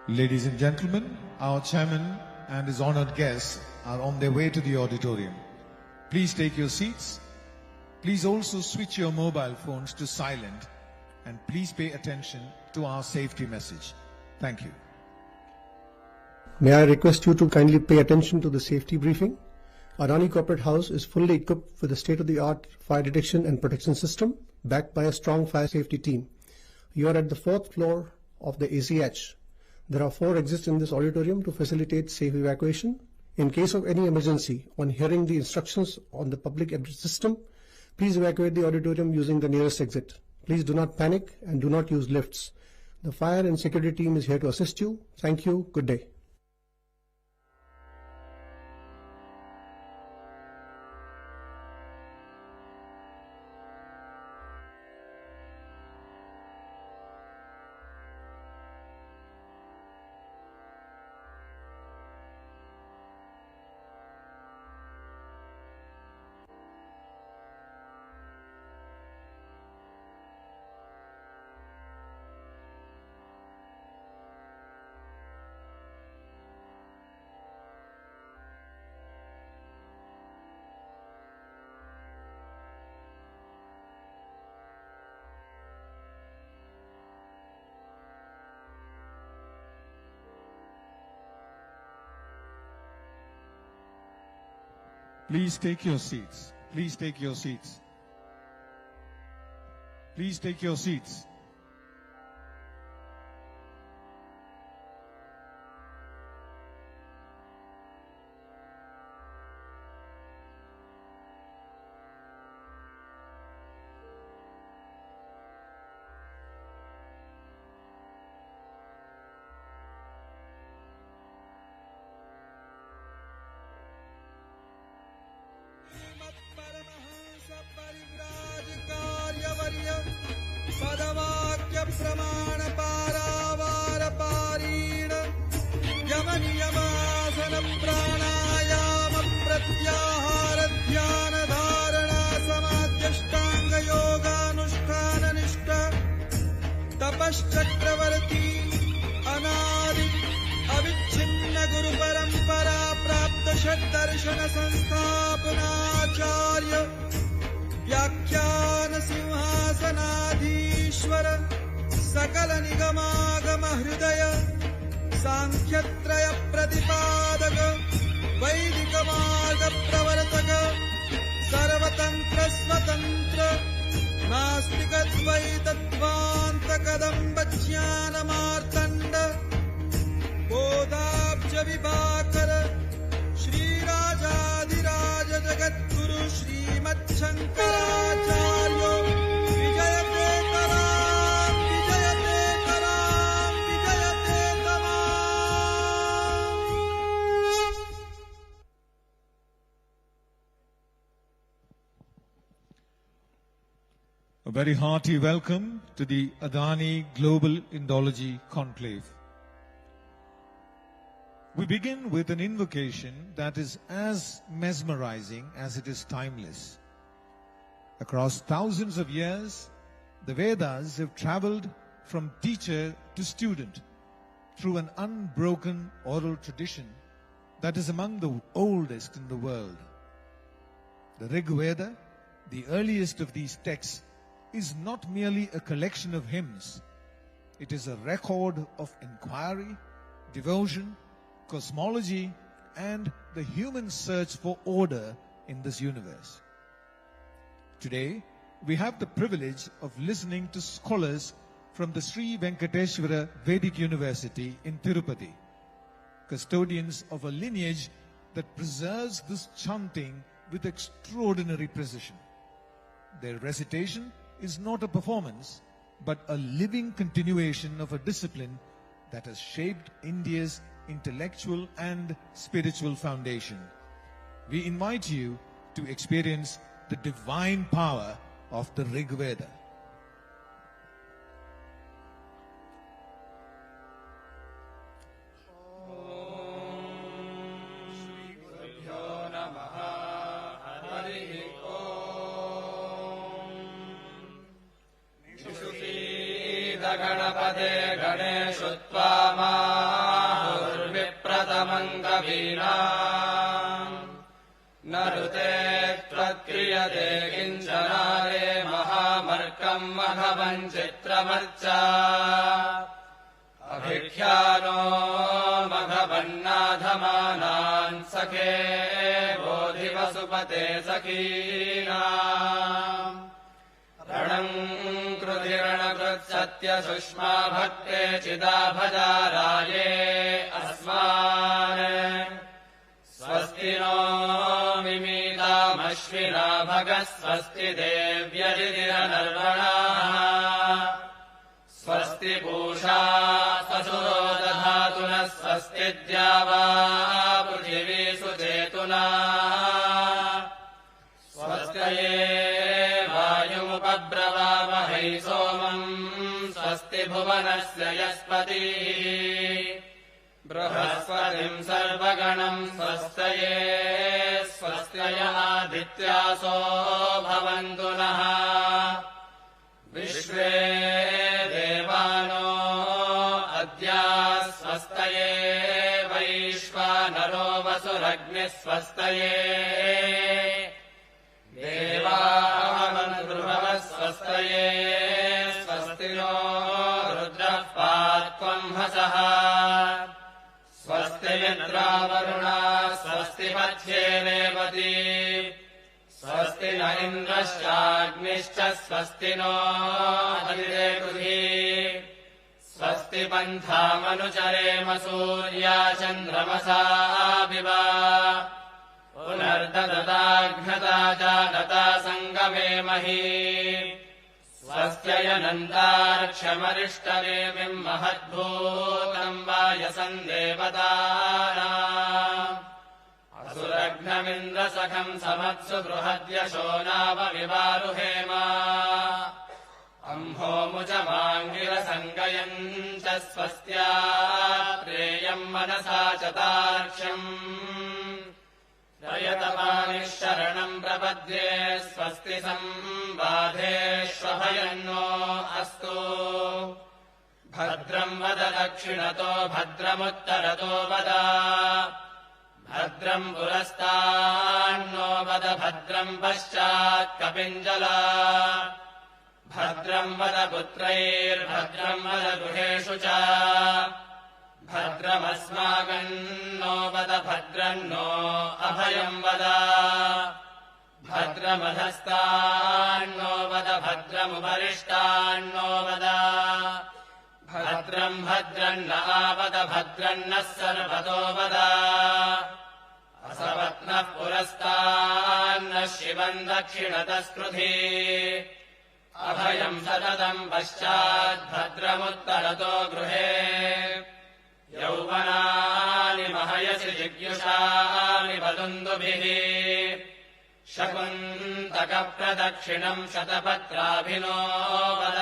Ladies and gentlemen, our chairman and his honored guests are on their way to the auditorium. Please take your seats. Please also switch your mobile phones to silent and please pay attention to our safety message. Thank you. May I request you to kindly pay attention to the safety briefing. Adani Corporate House is fully equipped with a state-of-the-art fire detection and protection system backed by a strong fire safety team. You are at the 4th floor of the ACH. There are 4 exits in this auditorium to facilitate safe evacuation. In case of any emergency, on hearing the instructions on the public exit system, please evacuate the auditorium using the nearest exit. Please do not panic and do not use lifts. The fire and security team is here to assist you. Thank you. Good day. Please take your seats. Please take your seats. Please take your seats. पदवाक्य प्रमाण पारावार पारीण यम नियमासन प्राणायाम प्रत्याहार ध्यान धारणा समाध्यष्टांग योगानुष्ठान निष्ठ तपश्चक्रवर्ती अनादि अविच्छिन्न गुरु परंपरा प्राप्त षड्दर्शन संस्थापनाचार्य व्याख्यान सिंहासनाधीश्वर सकल निगमागम हृदय सांख्यत्रय प्रतिपादक वैदिक मार्ग प्रवर्तक सर्वतंत्र स्वतंत्र नास्तिक द्वैतध्वांत कदंब ज्ञान मार्तंड बोधाब्ज विभाकर श्री राजाधिराज जगद्गुरु श्रीमच्छंकराचार्यो विजयते कराम विजयते कराम विजयते तमाम। A very hearty welcome to the Adani Global Indology Conclave. We begin with an invocation that is as mesmerizing as it is timeless. Across thousands of years, the Vedas have traveled from teacher to student through an unbroken oral tradition that is among the oldest in the world. The Rig Veda, the earliest of these texts, is not merely a collection of hymns. It is a record of inquiry, devotion, cosmology, and the human search for order in this universe. Today, we have the privilege of listening to scholars from the Sri Venkateshwara Vedic University in Tirupati, custodians of a lineage that preserves this chanting with extraordinary precision. Their recitation is not a performance, but a living continuation of a discipline that has shaped India's intellectual and spiritual foundation. We invite you to experience the divine power of the Rig Veda. गणपते गणेशोत्त्वामा वीणाम् न ऋते त्वत्क्रियते किञ्चनारे महामर्कम् मघवम् चित्रमर्चा अभिख्यानो मघवन्नाधमानान् सखे बोधिवसुपते सखीनाम् रणम् कृधिरणकृत्सत्यसुष्मा भक्ते चिदाभजाराये अस्मान् स्वस्ति no मिमीतामश्विना भगः स्वस्ति देव्यजिदिरनर्वणाः स्वस्ति पूषा ससुरो दधातु नः स्वस्ति द्यावा पृथिवी सुचेतुना स्वस्तये वायुमुपब्रवामहै सोमम् स्वस्ति भुवनस्य यस्पतिः बृहस्पतिम् सर्वगणम् स्वस्तये स्वस्त्यय आदित्यासो भवन्तु नः विश्वे देवानो अद्या स्वस्तये वैश्वानरो वसुरग्निः स्वस्तये देवामनुर्भवः स्वस्तये स्वस्ति नो रुद्रः पात्वम् हसः स्वस्ति मित्रावरुणा स्वस्ति मध्ये रेवती स्वस्ति न इन्द्रश्चाग्निश्च स्वस्ति नो अदितेपृथि स्वस्ति पन्थामनुचरेम सूर्या चन्द्रमसा विवा पुनर्ददताघ्नता जानता सङ्गमे मही स्वस्त्ययनन्तार्क्ष्यमरिष्टनेमिम् महद्भूतम् वायसम् देवतानाम् असुरघ्नमिन्द्रसखम् समत्सु बृहद्यशो नाम विवारुहेम अम्भोमुचमाङ्गिरसङ्गयम् च स्वस्त्या प्रेयम् मनसा चतार्क्ष्यम् रयतपानिः शरणम् प्रपद्ये स्वस्ति संबाधेष्वभयन्नो अस्तु भद्रम् वद दक्षिणतो भद्रमुत्तरतो वद भद्रम् पुरस्तान्नो वद भद्रम् पश्चात् कपिञ्जला भद्रम् वद पुत्रैर्भद्रम् वद गृहेषु च भद्रमस्माकम् नो वद भद्रम् नो अभयम् वद भद्रमधस्तान्नो वद भद्रमुपरिष्टान्नो वद भद्रम् भद्रम् न आवद भद्रम् नः सर्वतो वद असवत्नः पुरस्तान्नः शिवम् दक्षिणतस्कृधी अभयम् सततम् पश्चाद्भद्रमुत्तरतो गृहे यौवनानि महयसि जिज्ञुषानि वदुन्दुभिः शकुन्तकप्रदक्षिणम् शतपत्राभिनो वद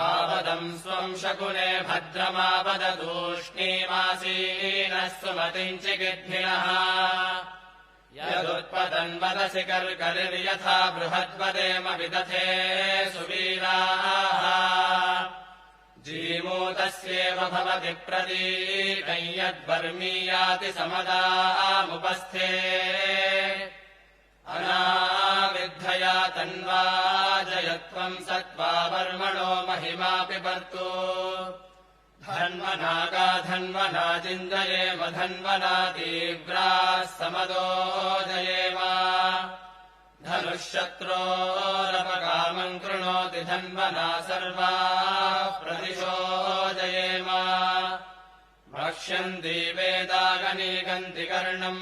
आवदम् स्वम् शकुने भद्रमावद तूष्णीमासीनः सुमतिम् चिकिद्भिनः यदुत्पतन् वदसि कर्करिर्यथा बृहद्वदेम विदथे सुवीराः जीमूतस्येव भवति प्रतीकम् यद्वर्मीयाति समदामुपस्थे अनाविद्धया तन्वाजयत्वम् सत्त्वा वर्मणो महिमापि पर्तु धन्वनागा धन्वना जिञ्जयेम धन्वना तीव्राः समदोजयेम धनुःशत्रोरपकामम् कृणोति धन्वना सर्वाः प्रदिशो जयेम भक्ष्यन्ति वेदागनीगन्ति कर्णम्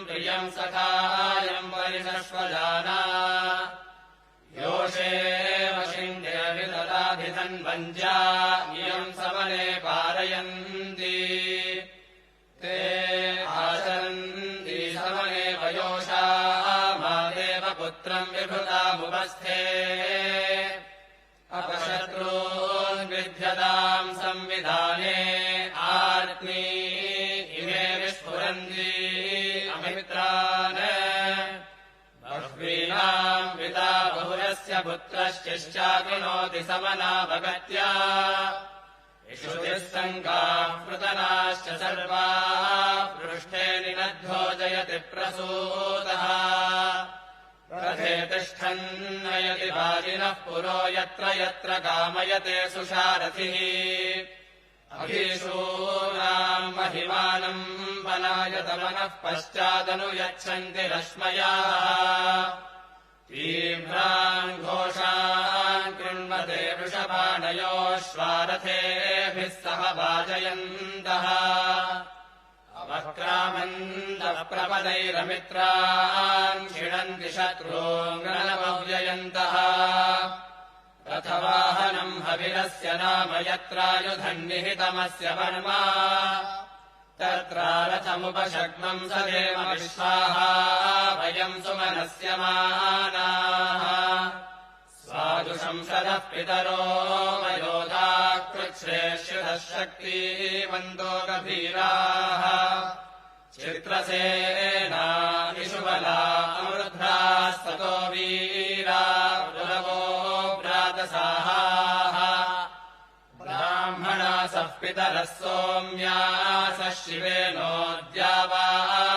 प्रियम् सखायम् परिषश्वजाना योषे वशिण्ये विददाधिधन्वञ्जा इयम् समने पारयन्ति ते आचरन्ति समने वयोषा मादेव पुत्रम् विभृतामुपस्थे अपशत्रून् विध्यताम् संविधाने आर्त्मी इमे विस्फुरन्ति अमित्रान् बह्वीनाम् पिता बहुरस्य पुत्रश्चिश्चाकृणोति समनावगत्या इषुतिः सङ्गाः पृतनाश्च सर्वाः पृष्ठे निनद्धो जयति प्रसूतः रथे तिष्ठन् नयति वाजिनः पुरो यत्र यत्र कामयते सुशारथिः अभीषूनाम् महिमानम् वनायतमनः पश्चादनुयच्छन्ति रश्मयाः तीव्रान् घोषान् कृण्वते वृषभाणयोश्वारथेभिः सह वाजयन्तः अवक्रामन्तः प्रपदैरमित्रान् क्षिणन्ति शत्रून् रथवाहनम् हविरस्य नाम यत्रायुधम् निहितमस्य वर्मा तत्र रथमुपशग्नम् सदेव विश्वाः वयम् सुमनस्यमानाः स्वादुशंसदः पितरो वयोधा कृच्छ्रेष्युतः शक्तिवन्तो गभीराः चित्रसेना इषुबला अमृद्धास्ततो वीरा पुरवो भ्रातसाहाः ब्राह्मणासः पितरः सोम्यासः शिवेनोऽद्या वा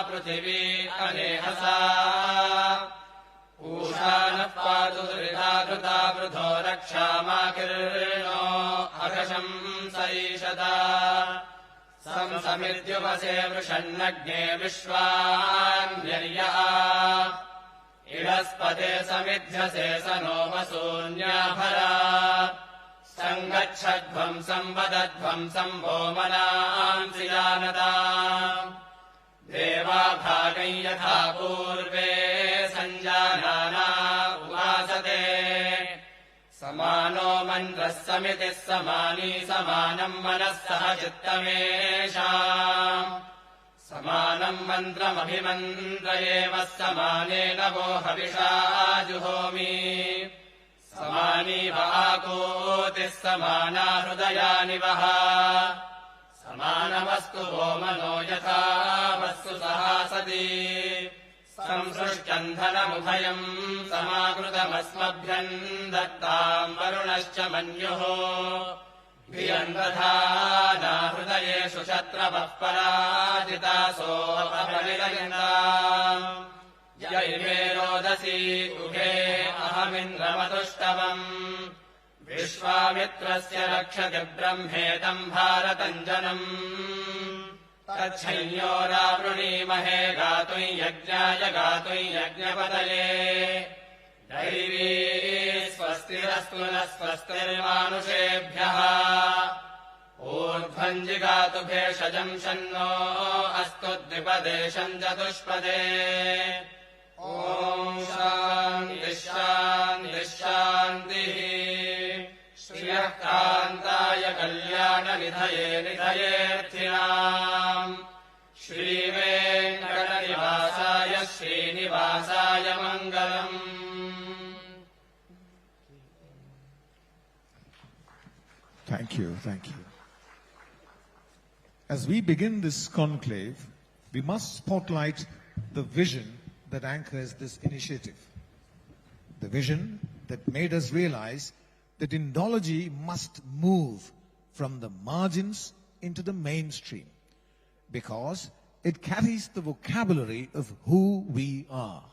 पृथिवी अनेहसा पूषानः पातु धृता वृथो रक्षामाकीर्णो अघशम् सईषदा संसमित्युपसे वृषन्नग्ने विश्वान्यर्यः इडस्पते समिध्यसे स नो वसून्याभरा सङ्गच्छध्वम् संवदध्वम् सम्भोमनांसि जानता देवाभागम् यथा पूर्वे सञ्जानाना उवासते समानो मन्त्रः समितिः समानी समानम् मनः सह चित्तमेषाम् समानम् मन्त्रमभिमन्त्रयेव समानेन वो हविषा जुहोमि समानी वाकोतिः समाना हृदयानि वः समानमस्तु वो मनो यथा वस्तु सहासति संसृष्टम् धनमुभयम् समाकृतमस्मभ्यम् दत्ताम् वरुणश्च मन्युः भियन्वधाना हृदयेषु शत्रवः पराजितासो अपरिलयन्ताम् य इमे रोदसी उभे अहमिन्द्रमतुष्टवम् विश्वामित्रस्य रक्षति ब्रह्मेदम् भारतञ्जनम् तच्छ्यो रावृणीमहे गातुम् यज्ञाय गातुम् यज्ञपतये दैवी स्वस्तिरस्तु नः स्वस्तिर्मानुषेभ्यः ऊर्ध्वम् जिगातु भेषजम् शन्नो अस्तु द्विपदे चतुष्पदे ॐ शान्तिः शान्तिः शान्तिः श्रियः कान्ताय कल्याणनिधये निधयेऽर्थिनाम् श्रीवेङ्कटनिवासाय श्रीनिवासाय मङ्गलम्। Thank you, thank you. As we begin this conclave, we must spotlight the vision that anchors this initiative. The vision that made us realize that Indology must move from the margins into the mainstream because it carries the vocabulary of who we are.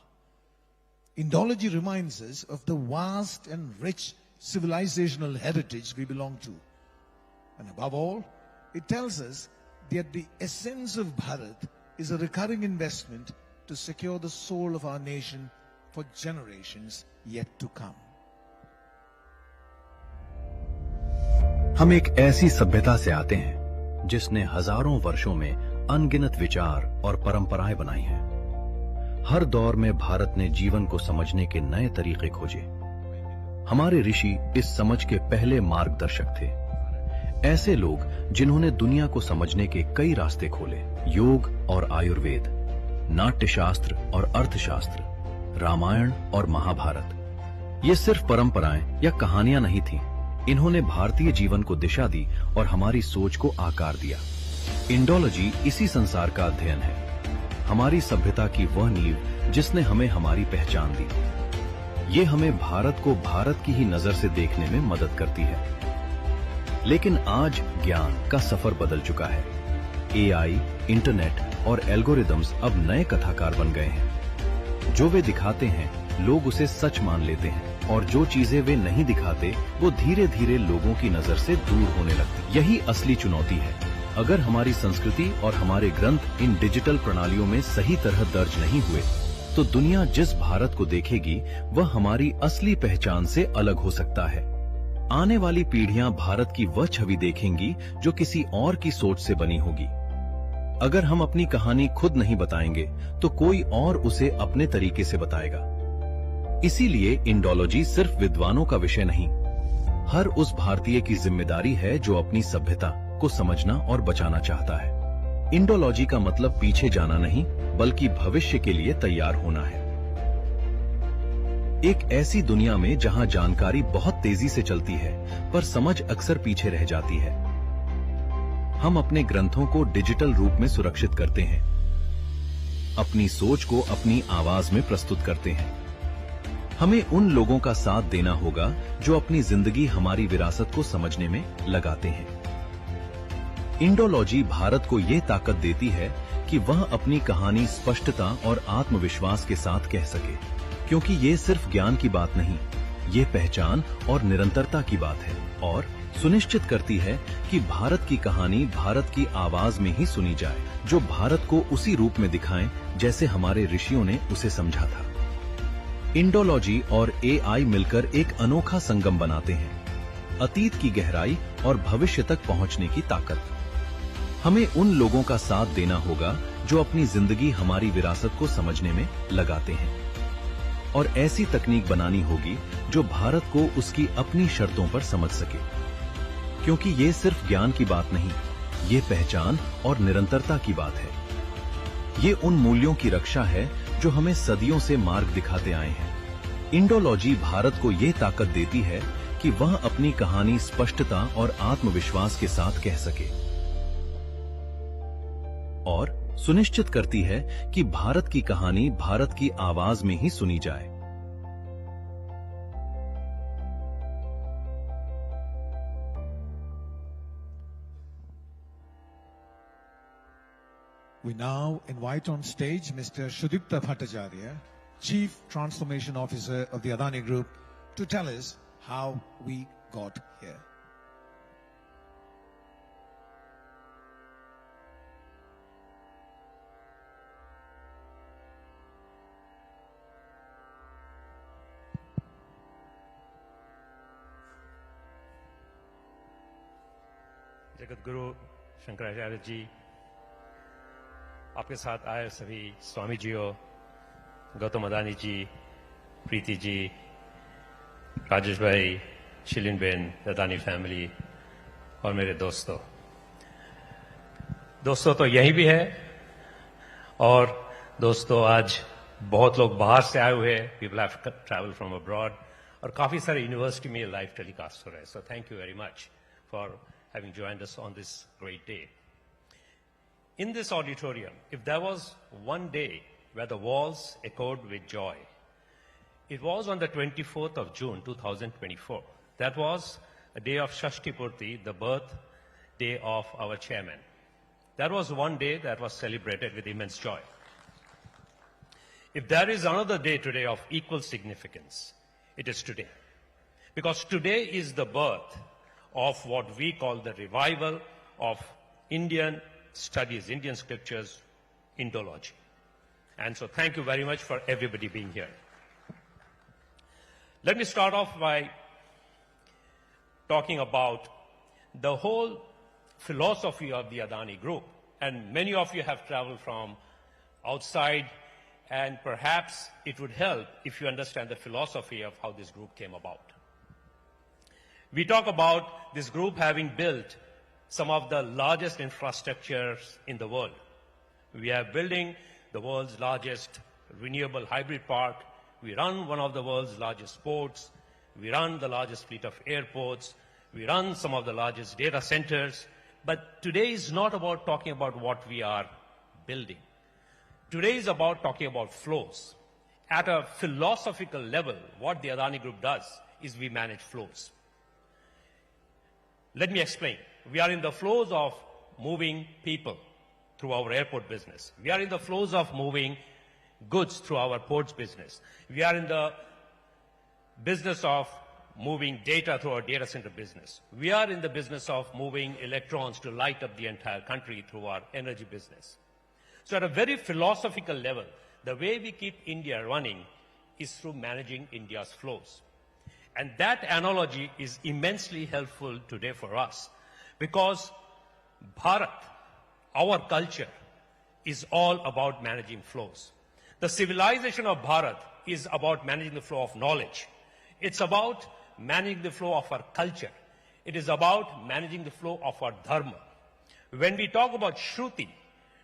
Indology reminds us of the vast and rich civilizational heritage we belong to. And above all, it tells us that the essence of Bharat is a recurring investment to secure the soul of our nation for generations yet to come. हम एक ऐसी सभ्यता से आते हैं जिसने हजारों वर्षों में अनगिनत विचार और परंपराएं बनाई हैं। हर दौर में भारत ने जीवन को समझने के नए तरीके खोजे। हमारे ऋषि इस समझ के पहले मार्गदर्शक थे। ऐसे लोग जिन्होंने दुनिया को समझने के कई रास्ते खोले। योग और आयुर्वेद, नाट्यशास्त्र और अर्थशास्त्र, रामायण और महाभारत, ये सिर्फ परंपराएं या कहानियां नहीं थीं। इन्होंने भारतीय जीवन को दिशा दी और हमारी सोच को आकार दिया। इंडोलॉजी इसी संसार का अध्ययन है, हमारी सभ्यता की वह नींव जिसने हमें हमारी पहचान दी। ये हमें भारत को भारत की ही नजर से देखने में मदद करती है। लेकिन आज ज्ञान का सफर बदल चुका है। एआई, इंटरनेट और एल्गोरिदम्स अब नए कथाकार बन गए हैं। जो वे दिखाते हैं लोग उसे सच मान लेते हैं और जो चीजें वे नहीं दिखाते वो धीरे धीरे लोगों की नजर से दूर होने लगती। यही असली चुनौती है। अगर हमारी संस्कृति और हमारे ग्रंथ इन डिजिटल प्रणालियों में सही तरह दर्ज नहीं हुए तो दुनिया जिस भारत को देखेगी वह हमारी असली पहचान से अलग हो सकता है। आने वाली पीढ़ियां भारत की वह छवि देखेंगी जो किसी और की सोच से बनी होगी। अगर हम अपनी कहानी खुद नहीं बताएंगे तो कोई और उसे अपने तरीके से बताएगा। इसीलिए इंडोलॉजी सिर्फ विद्वानों का विषय नहीं, हर उस भारतीय की जिम्मेदारी है जो अपनी सभ्यता को समझना और बचाना चाहता है। इंडोलॉजी का मतलब पीछे जाना नहीं बल्कि भविष्य के लिए तैयार होना है। एक ऐसी दुनिया में जहां जानकारी बहुत तेजी से चलती है पर समझ अक्सर पीछे रह जाती है। हम अपने ग्रंथों को डिजिटल रूप में सुरक्षित करते हैं, अपनी सोच को अपनी आवाज में प्रस्तुत करते हैं। हमें उन लोगों का साथ देना होगा जो अपनी जिंदगी हमारी विरासत को समझने में लगाते हैं। इंडोलॉजी भारत को यह ताकत देती है कि वह अपनी कहानी स्पष्टता और आत्मविश्वास के साथ कह सके, क्योंकि ये सिर्फ ज्ञान की बात नहीं, ये पहचान और निरंतरता की बात है और सुनिश्चित करती है कि भारत की कहानी भारत की आवाज में ही सुनी जाए, जो भारत को उसी रूप में दिखाएं जैसे हमारे ऋषियों ने उसे समझा था। इंडोलॉजी और एआई मिलकर एक अनोखा संगम बनाते हैं, अतीत की गहराई और भविष्य तक पहुंचने की ताकत। हमें उन लोगों का साथ देना होगा जो अपनी जिंदगी हमारी विरासत को समझने में लगाते हैं और ऐसी तकनीक बनानी होगी जो भारत को उसकी अपनी शर्तों पर समझ सके, क्योंकि ये सिर्फ ज्ञान की बात नहीं, ये पहचान और निरंतरता की बात है। ये उन मूल्यों की रक्षा है जो हमें सदियों से मार्ग दिखाते आए हैं। इंडोलॉजी भारत को ये ताकत देती है कि वह अपनी कहानी स्पष्टता और आत्मविश्वास के साथ कह सके और सुनिश्चित करती है कि भारत की कहानी भारत की आवाज में ही सुनी जाए। We now invite on stage Mr. Sudipta Bhattacharya, Chief Transformation Officer of the Adani Group, to tell us how we got here. Jagat Guru Shankaracharya ji, आपके साथ आए सभी स्वामी जियों, गौतम अदानी जी, प्रीति जी, राजेश भाई, शिलिन बेन, अदानी फैमिली और मेरे दोस्तों तो यहीं भी है और दोस्तों आज बहुत लोग बाहर से आए हुए हैं, people have travel from abroad और काफी सारे यूनिवर्सिटी में लाइव टेलीकास्ट हो रहे हैं। So thank you very much for having joined us on this great day. In this auditorium, if there was one day where the walls echoed with joy, it was on the 24th of June 2024. That was a day of Shashti Purti, the birth day of our chairman. That was one day that was celebrated with immense joy. If there is another day today of equal significance, it is today. Because today is the birth of what we call the revival of Indian studies, Indian scriptures, Indology. And so thank you very much for everybody being here. Let me start off by talking about the whole philosophy of the Adani Group. And many of you have traveled from outside, and perhaps it would help if you understand the philosophy of how this group came about. We talk about this group having built some of the largest infrastructures in the world. We are building the world's largest renewable hybrid park. We run one of the world's largest ports. We run the largest fleet of airports. We run some of the largest data centers. But today is not about talking about what we are building. Today is about talking about flows. At a philosophical level, what the Adani Group does is we manage flows. Let me explain. We are in the flows of moving people through our airport business. We are in the flows of moving goods through our ports business. We are in the business of moving data through our data center business. We are in the business of moving electrons to light up the entire country through our energy business. So at a very philosophical level, the way we keep India running is through managing India's flows. And that analogy is immensely helpful today for us because Bharat, our culture, is all about managing flows. The civilization of Bharat is about managing the flow of knowledge. It's about managing the flow of our culture. It is about managing the flow of our dharma. When we talk about Shruti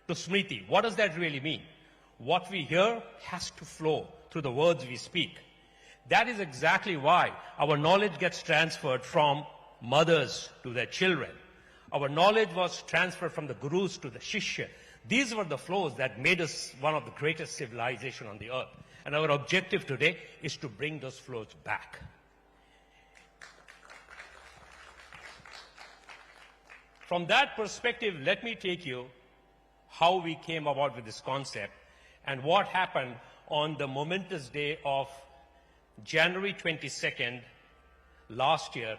to Smriti, what does that really mean? What we hear has to flow through the words we speak. That is exactly why our knowledge gets transferred from mothers to their children. Our knowledge was transferred from the gurus to the shishya. These were the flows that made us one of the greatest civilizations on the earth. And our objective today is to bring those flows back. From that perspective, let me take you how we came about with this concept and what happened on the momentous day of January 22nd last year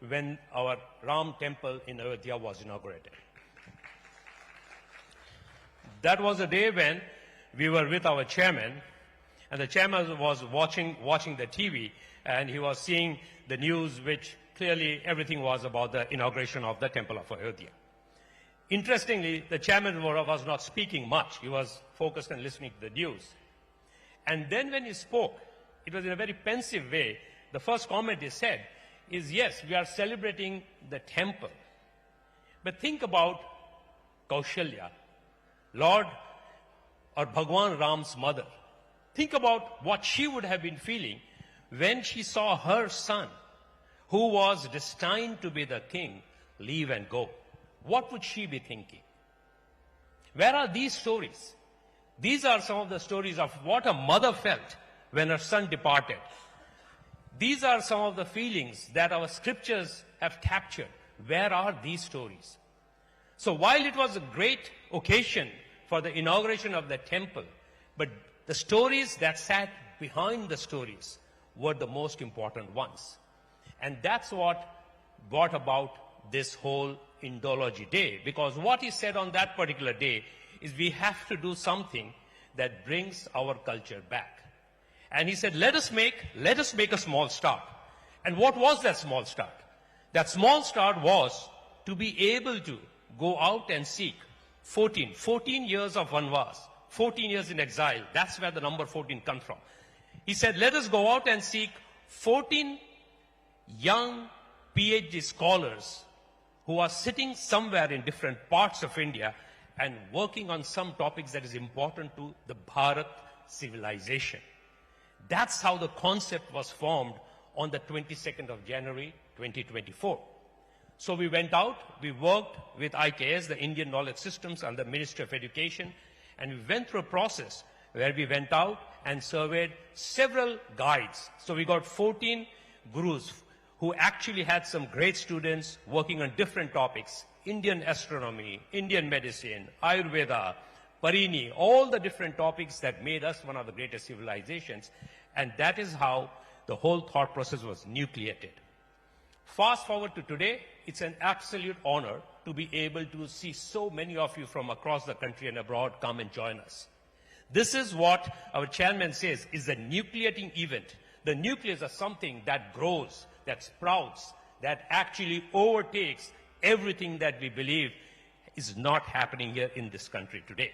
when our Ram temple in Ayodhya was inaugurated. That was a day when we were with our chairman, and the chairman was watching the TV, and he was seeing the news, which clearly everything was about the inauguration of the temple of Ayodhya. Interestingly, the chairman was not speaking much. He was focused on listening to the news. And then when he spoke, it was in a very pensive way. The first comment he said is, yes, we are celebrating the temple. But think about Kaushalya, Lord or Bhagwan Ram's mother. Think about what she would have been feeling when she saw her son, who was destined to be the king, leave and go. What would she be thinking? Where are these stories? These are some of the stories of what a mother felt when her son departed. These are some of the feelings that our scriptures have captured. Where are these stories? So while it was a great occasion for the inauguration of the temple, but the stories that sat behind the stories were the most important ones. And that's what brought about this whole Indology Day, because what he said on that particular day is we have to do something that brings our culture back. And he said, let us make a small start. And what was that small start? That small start was to be able to go out and seek 14 years of vanvas, 14 years in exile. That's where the number 14 comes from. He said, let us go out and seek 14 young PhD scholars who are sitting somewhere in different parts of India and working on some topics that is important to the Bharat civilization. That's how the concept was formed on the 22nd of January, 2024. So we went out, we worked with IKS, the Indian Knowledge Systems, and the Ministry of Education, and we went through a process where we went out and surveyed several guides. So we got 14 gurus who actually had some great students working on different topics: Indian astronomy, Indian medicine, Ayurveda, Parini, all the different topics that made us one of the greatest civilizations. And that is how the whole thought process was nucleated. Fast forward to today, it's an absolute honor to be able to see so many of you from across the country and abroad come and join us. This is what our chairman says is the nucleating event. The nucleus is something that grows, that sprouts, that actually overtakes everything that we believe is not happening here in this country today.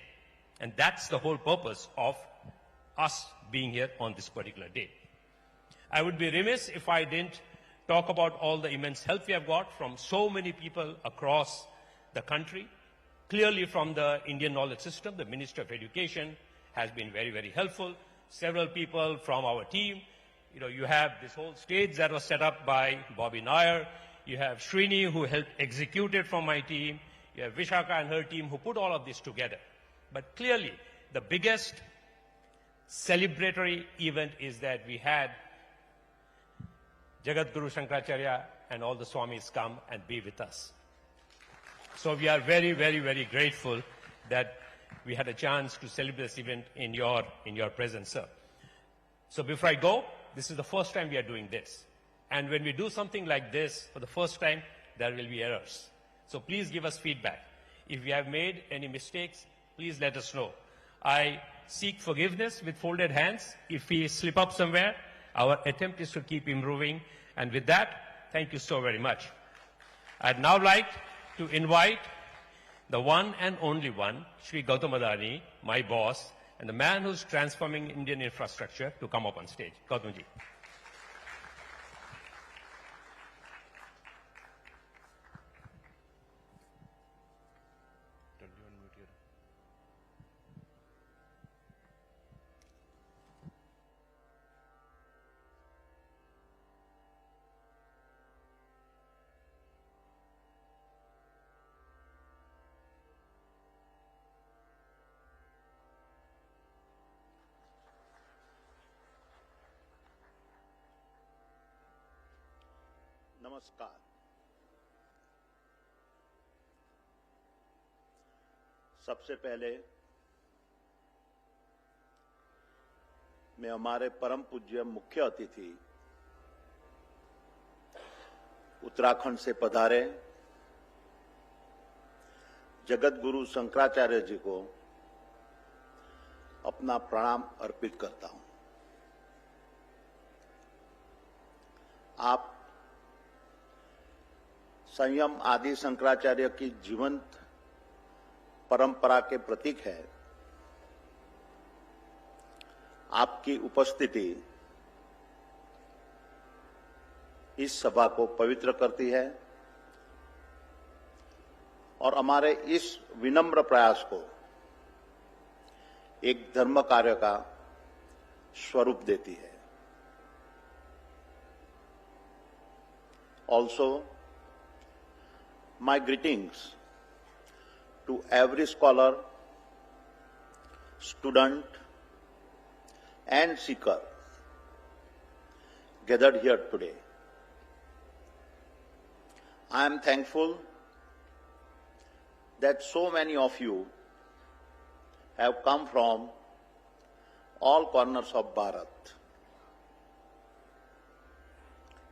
And that's the whole purpose of us being here on this particular day. I would be remiss if I didn't talk about all the immense help we have got from so many people across the country. Clearly from the Indian Knowledge System, the Ministry of Education has been very, very helpful. Several people from our team. You have this whole stage that was set up by Bobby Nair. You have Srini, who helped execute it from my team. You have Vishaka and her team who put all of this together. But clearly, the biggest celebratory event is that we had Jagat Guru Shankaracharya and all the Swamis come and be with us. So we are very, very, very grateful that we had a chance to celebrate this event in your presence, sir. So before I go, this is the first time we are doing this. And when we do something like this for the first time, there will be errors. So please give us feedback. If we have made any mistakes, please let us know. I seek forgiveness with folded hands. If we slip up somewhere, our attempt is to keep improving. And with that, thank you so very much. I'd now like to invite the one and only one, Shri Gautam Adani, my boss, and the man who's transforming Indian infrastructure, to come up on stage. Gautamji. नमस्कार। सबसे पहले मैं हमारे परम पूज्य मुख्य अतिथि उत्तराखंड से पधारे जगत गुरु शंकराचार्य जी को अपना प्रणाम अर्पित करता हूं। आप संयम आदि शंकराचार्य की जीवंत परंपरा के प्रतीक है। आपकी उपस्थिति इस सभा को पवित्र करती है और हमारे इस विनम्र प्रयास को एक धर्म कार्य का स्वरूप देती है। Also, my greetings to every scholar, student, and seeker gathered here today. I am thankful that so many of you have come from all corners of Bharat,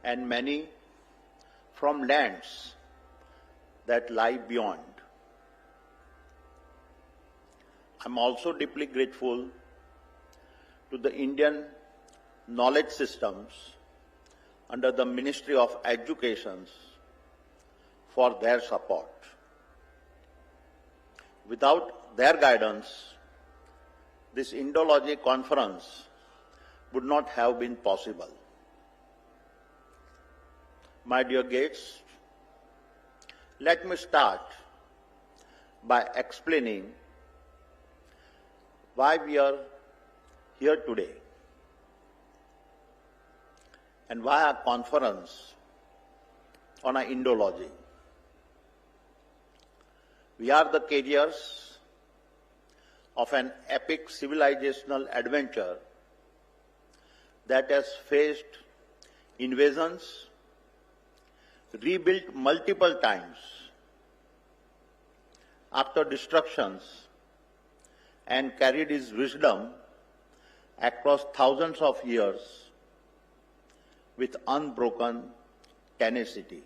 and many from lands that lie beyond. I'm also deeply grateful to the Indian knowledge systems under the Ministry of Education for their support. Without their guidance, this Indology conference would not have been possible. My dear guests, let me start by explaining why we are here today and why our conference on our Indology. We are the carriers of an epic civilizational adventure that has faced invasions, rebuilt multiple times after destructions, and carried his wisdom across thousands of years with unbroken tenacity.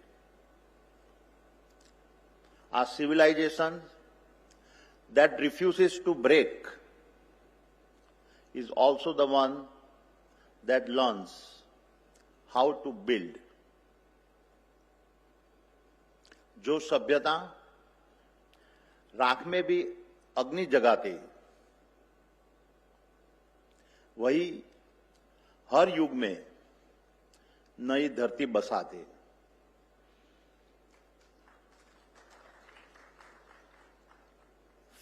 A civilization that refuses to break is also the one that learns how to build. जो सभ्यता राख में भी अग्नि जगाती, वही हर युग में नई धरती बसाती।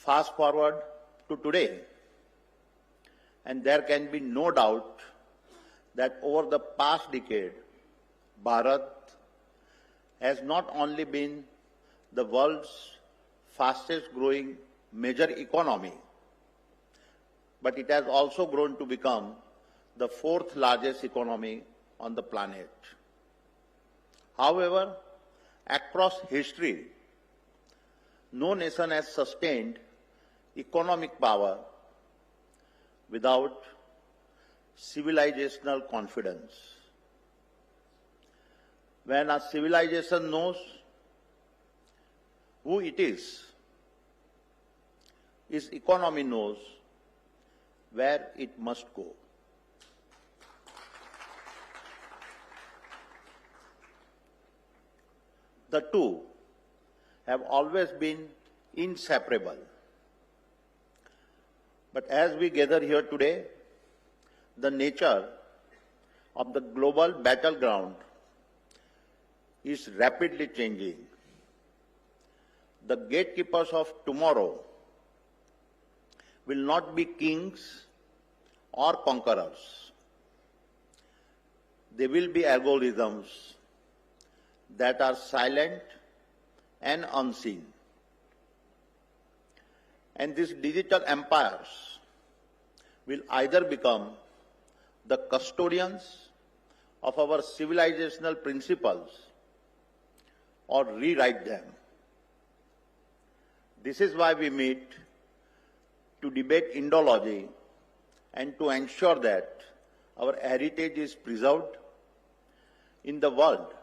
Fast forward to today, and there can be no doubt that over the past decade, Bharat has not only been the world's fastest growing major economy, but it has also grown to become the fourth largest economy on the planet. However, across history, no nation has sustained economic power without civilizational confidence. When a civilization knows who it is, its economy knows where it must go. The two have always been inseparable. But as we gather here today, the nature of the global battleground is rapidly changing. The gatekeepers of tomorrow will not be kings or conquerors. They will be algorithms that are silent and unseen. And these digital empires will either become the custodians of our civilizational principles or rewrite them. This is why we meet to debate Indology and to ensure that our heritage is preserved in the world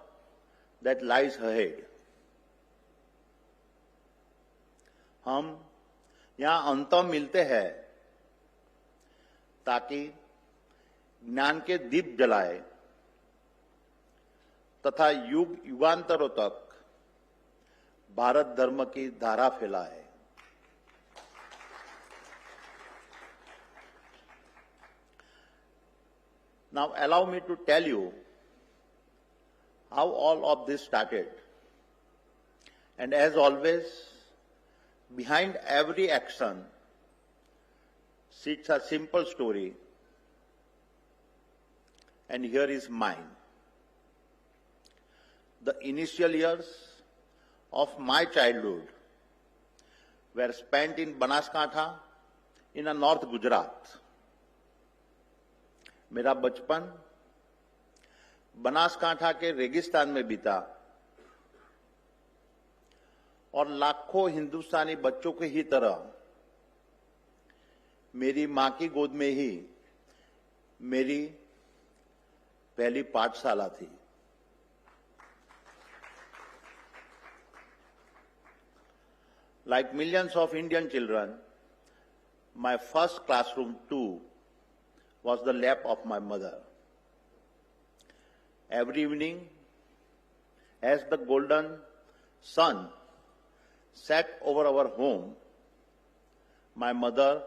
that lies ahead. हम यहाँ अंतम मिलते हैं ताकि ज्ञान के दीप जलाए तथा युग युगांतरों तक भारत धर्म की धारा फैलाए. Now allow me to tell you how all of this started. And as always, behind every action sits a simple story, and here is mine. The initial years of my childhood were spent in Banaskantha in a North Gujarat. मेरा बचपन बनासकांठा के रेगिस्तान में बीता और लाखों हिंदुस्तानी बच्चों के ही तरह मेरी मां की गोद में ही मेरी पहली पाठशाला थी. Like millions of Indian children, my first classroom too was the lap of my mother. Every evening, as the golden sun set over our home, my mother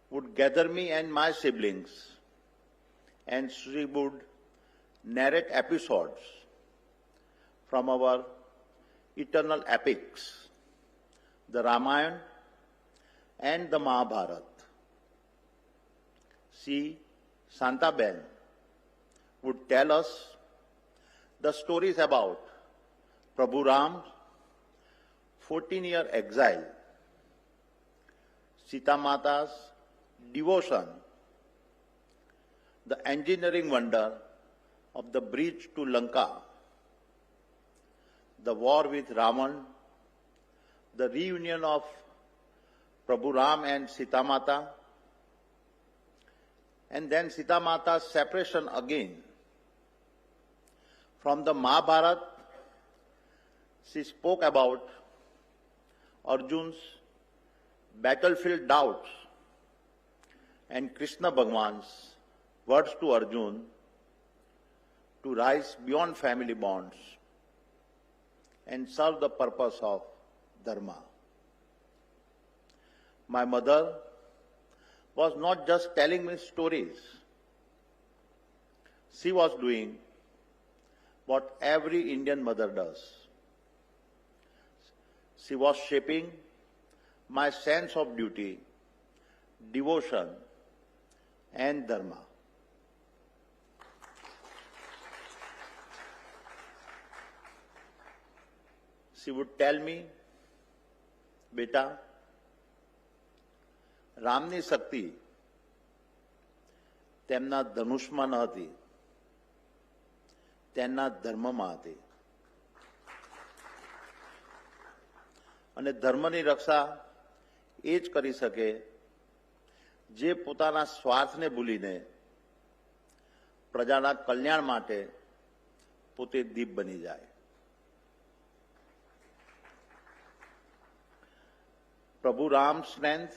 would gather me and my siblings, and she would narrate episodes from our eternal epics, the Ramayana and the Mahabharata. She, Santaben, would tell us the stories about Prabhu Ram's 14-year exile, Sita Mata's devotion, the engineering wonder of the bridge to Lanka, the war with Ravan, the reunion of Prabhu Ram and Sita Mata, and then Sita Mata's separation again. From the Mahabharata, she spoke about Arjun's battlefield doubts and Krishna Bhagwan's words to Arjun to rise beyond family bonds and serve the purpose of Dharma. My mother was not just telling me stories. She was doing what every Indian mother does. She was shaping my sense of duty, devotion, and dharma. She would tell me, "Beta, રામની શક્તિ તેમના ધનુષમાં ન હતી, તેમના ધર્મમાં હતી અને ધર્મની રક્ષા એ જ કરી શકે જે પોતાના સ્વાર્થને ભૂલીને પ્રજાના કલ્યાણ માટે પોતે દીપ બની જાય. Prabhu Ram's strength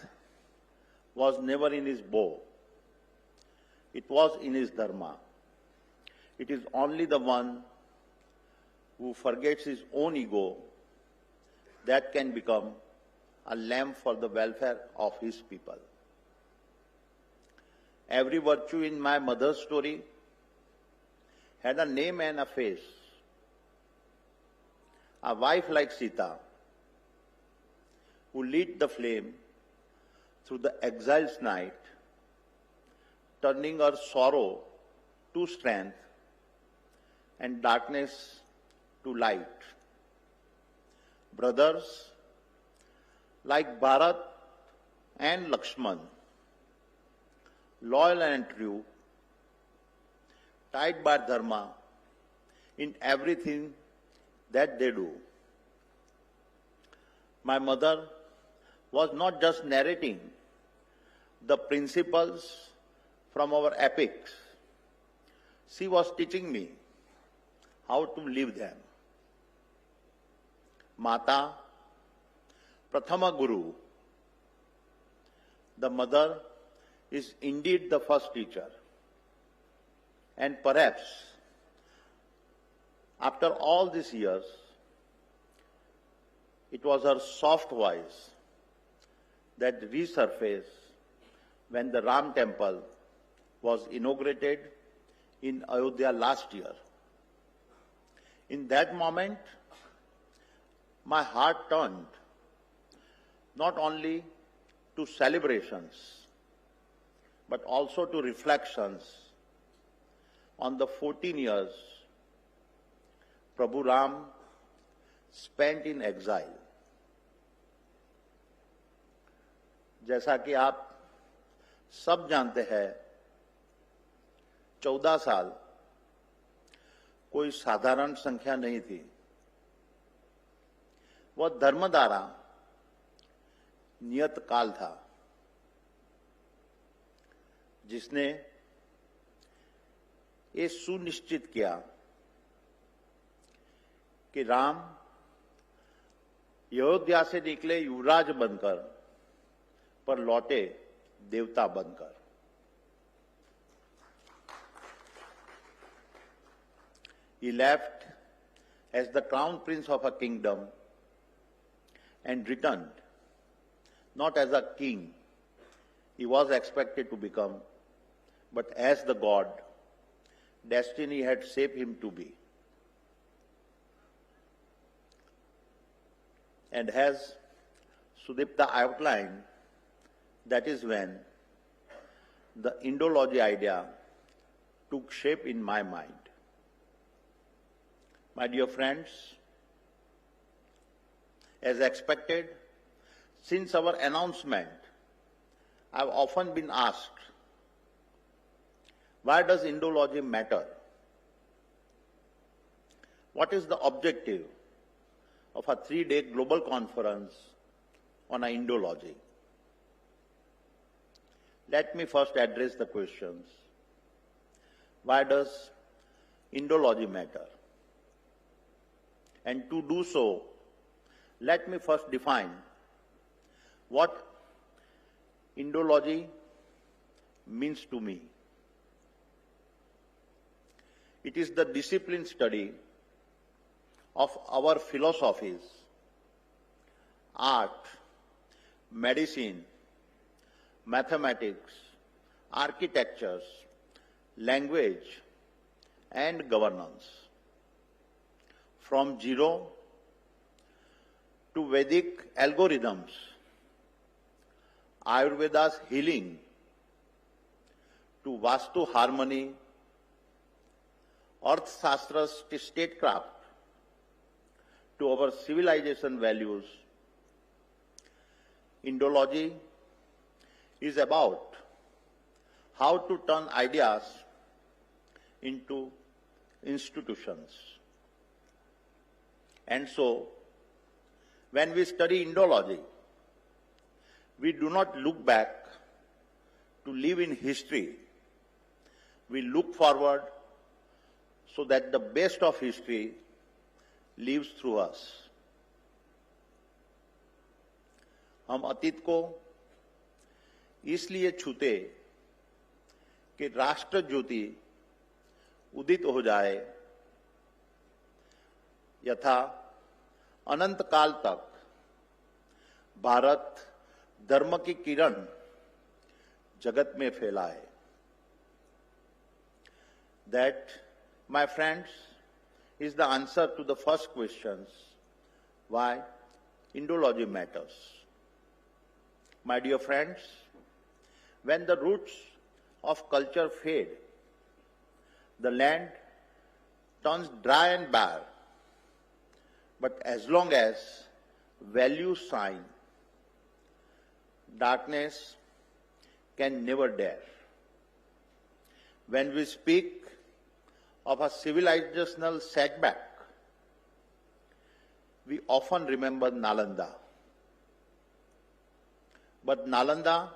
was never in his bow. It was in his dharma. It is only the one who forgets his own ego that can become a lamp for the welfare of his people. Every virtue in my mother's story had a name and a face. A wife like Sita, who lit the flame through the exile's night, turning her sorrow to strength and darkness to light. Brothers like Bharat and Lakshman, loyal and true, tied by dharma in everything that they do. My mother was not just narrating the principles from our epics. She was teaching me how to live them. Mata, Prathama Guru. The mother is indeed the first teacher. And perhaps, after all these years, it was her soft voice that resurfaced when the Ram temple was inaugurated in Ayodhya last year. In that moment, my heart turned not only to celebrations, but also to reflections on the 14 years Prabhu Ram spent in exile. जैसा कि आप सब जानते हैं, 14 साल कोई साधारण संख्या नहीं थी. वह धर्मधारा नियत काल था जिसने ये सुनिश्चित किया कि राम अयोध्या से निकले युवराज बनकर पर लौटे देवता बनकर. He left as the crown prince of a kingdom and returned not as a king he was expected to become, but as the god destiny had shaped him to be. And as Sudipta outlined, that is when the Indology idea took shape in my mind. My dear friends, as expected, since our announcement, I have often been asked, why does Indology matter? What is the objective of a 3-day global conference on Indology? Let me first address the questions. Why does Indology matter? And to do so, let me first define what Indology means to me. It is the disciplined study of our philosophies, art, medicine, mathematics, architectures, language, and governance. From zero to Vedic algorithms, Ayurveda's healing, to Vastu harmony, Arthshastra's statecraft, to our civilization values, Indology is about how to turn ideas into institutions. And so, when we study Indology, we do not look back to live in history. We look forward so that the best of history lives through us. हम अतीत को इसलिए छूते कि राष्ट्र ज्योति उदित हो जाए, यथा अनंत काल तक भारत धर्म की किरण जगत में फैलाए. That, my friends, is the answer to the first questions, why Indology matters. My dear friends, when the roots of culture fade, the land turns dry and bare. But as long as values shine, darkness can never dare. When we speak of a civilizational setback, we often remember Nalanda. But Nalanda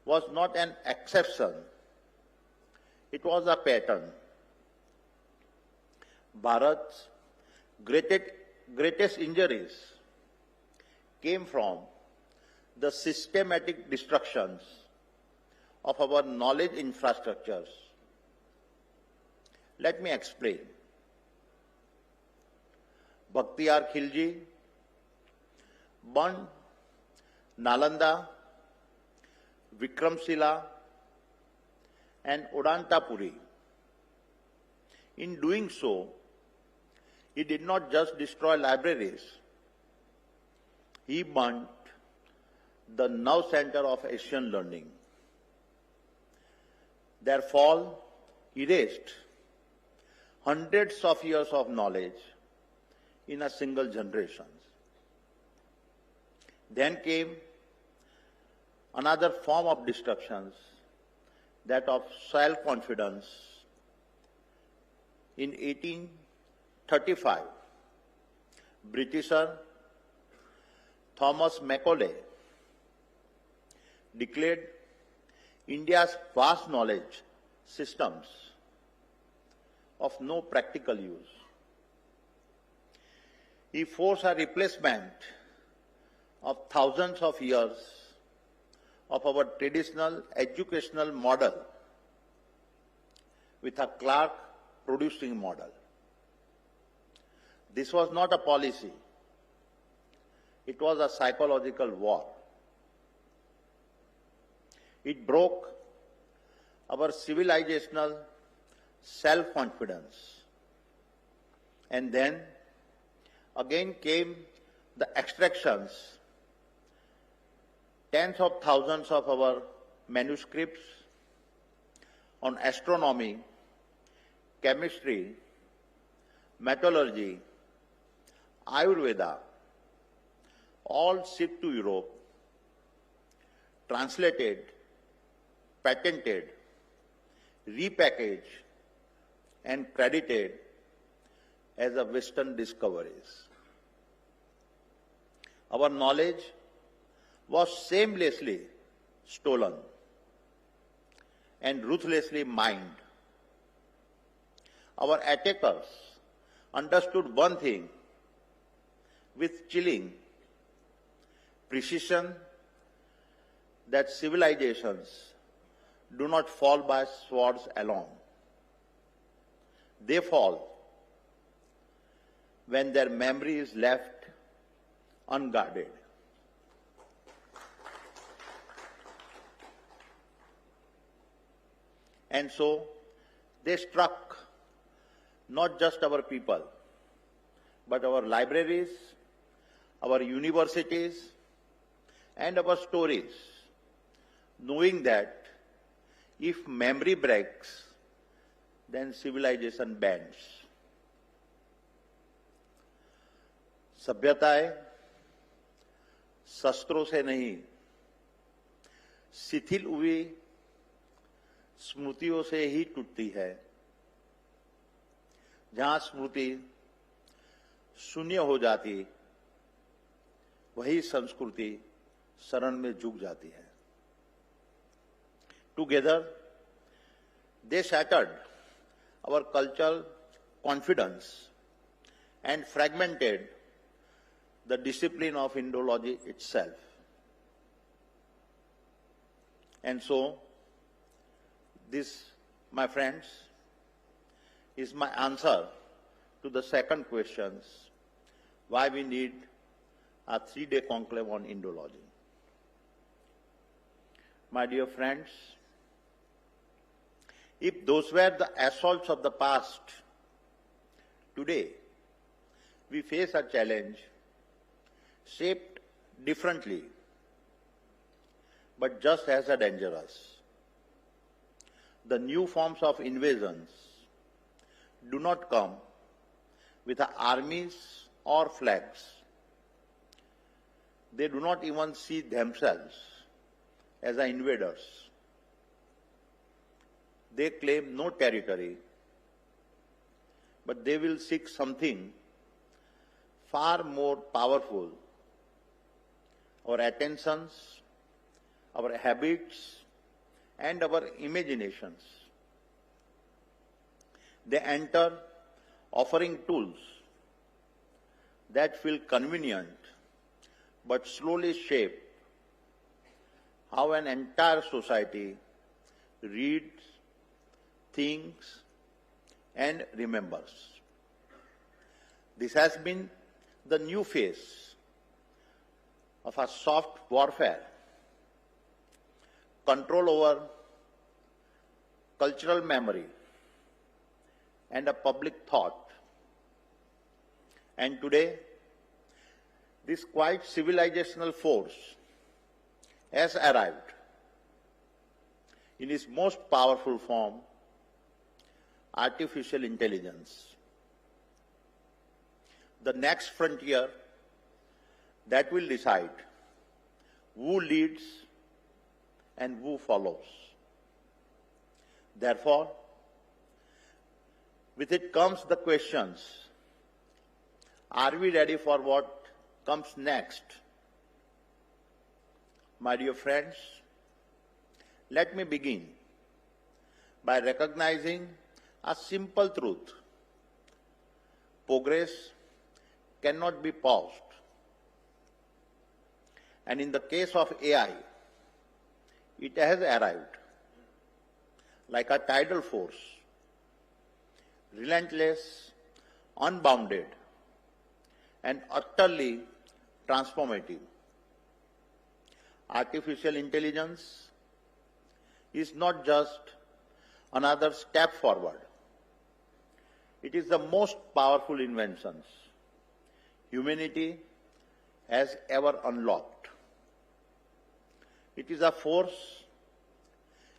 was not an exception. It was a pattern. Bharat's greatest injuries came from the systematic destructions of our knowledge infrastructures. Let me explain. Bhaktiar Khilji burned Nalanda, Vikramshila, and Odantapuri. In doing so, he did not just destroy libraries, he burnt the nerve center of Asian learning. Their fall erased hundreds of years of knowledge in a single generation. Then came another form of destruction, that of self-confidence. In 1835, Britisher Thomas Macaulay declared India's vast knowledge systems of no practical use. He forced a replacement of thousands of years of our traditional educational model with a clerk producing model. This was not a policy. It was a psychological war. It broke our civilizational self-confidence. And then again came the extractions. Tens of thousands of our manuscripts on astronomy, chemistry, metallurgy, Ayurveda, all shipped to Europe, translated, patented, repackaged, and credited as a Western discoveries. Our knowledge was shamelessly stolen and ruthlessly mined. Our attackers understood one thing with chilling precision, that civilizations do not fall by swords alone. They fall when their memory is left unguarded. And so they struck not just our people, but our libraries, our universities, and our stories, knowing that if memory breaks, then civilization bends. सभ्यताएं शस्त्रों से नहीं, शिथिल हुई स्मृतियों से ही टूटती है. जहां स्मृति शून्य हो जाती, वही संस्कृति शरण में झुक जाती है. Together, they shattered our cultural confidence and fragmented the discipline of Indology itself. And so, this, my friends, is my answer to the second question, why we need a 3-day conclave on Indology. My dear friends, if those were the assaults of the past, today we face a challenge shaped differently, but just as dangerous. The new forms of invasions do not come with armies or flags. They do not even see themselves as invaders. They claim no territory, but they will seek something far more powerful: our attentions, our habits, and our imaginations. They enter offering tools that feel convenient but slowly shape how an entire society reads, thinks, and remembers. This has been the new phase of a soft warfare, control over cultural memory and a public thought. And today, this quite civilizational force has arrived in its most powerful form, artificial intelligence. The next frontier that will decide who leads and who follows. Therefore, with it comes the questions: are we ready for what comes next? My dear friends, let me begin by recognizing a simple truth: progress cannot be paused. And in the case of AI, it has arrived like a tidal force, relentless, unbounded, and utterly transformative. Artificial intelligence is not just another step forward. It is the most powerful inventions humanity has ever unlocked. It is a force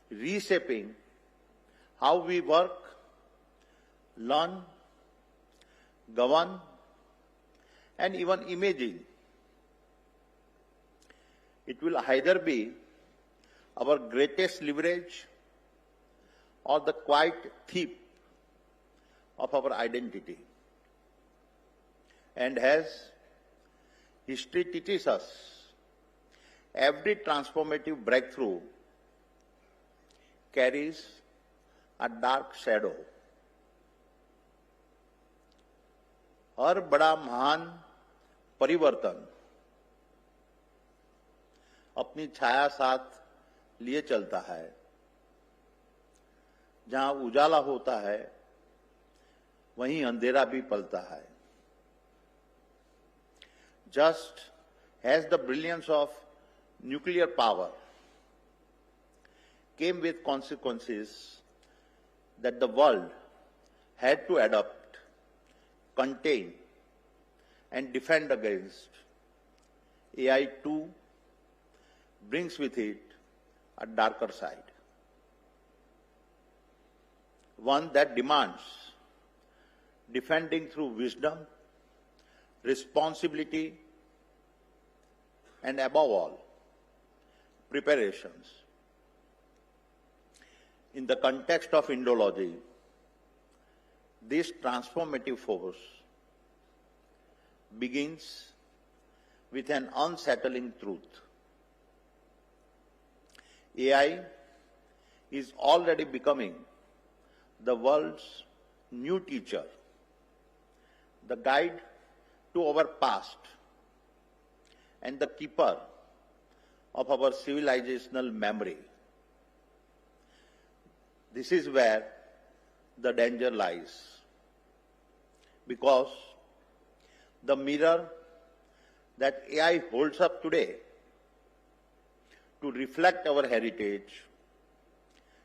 reshaping how we work, learn, govern, and even imagine. It will either be our greatest leverage or the quiet thief of our identity. And as history teaches us, every transformative breakthrough carries a dark shadow. हर बड़ा महान परिवर्तन अपनी छाया साथ लिए चलता है. जहां उजाला होता है, वहीं अंधेरा भी पलता है. Just as the brilliance of nuclear power came with consequences that the world had to adopt, contain, and defend against, AI too brings with it a darker side. One that demands defending through wisdom, responsibility, and above all, preparations. In the context of Indology, This transformative force begins with an unsettling truth. AI is already becoming the world's new teacher, the guide to our past, and the keeper of our civilizational memory. This is where the danger lies, because the mirror that AI holds up today to reflect our heritage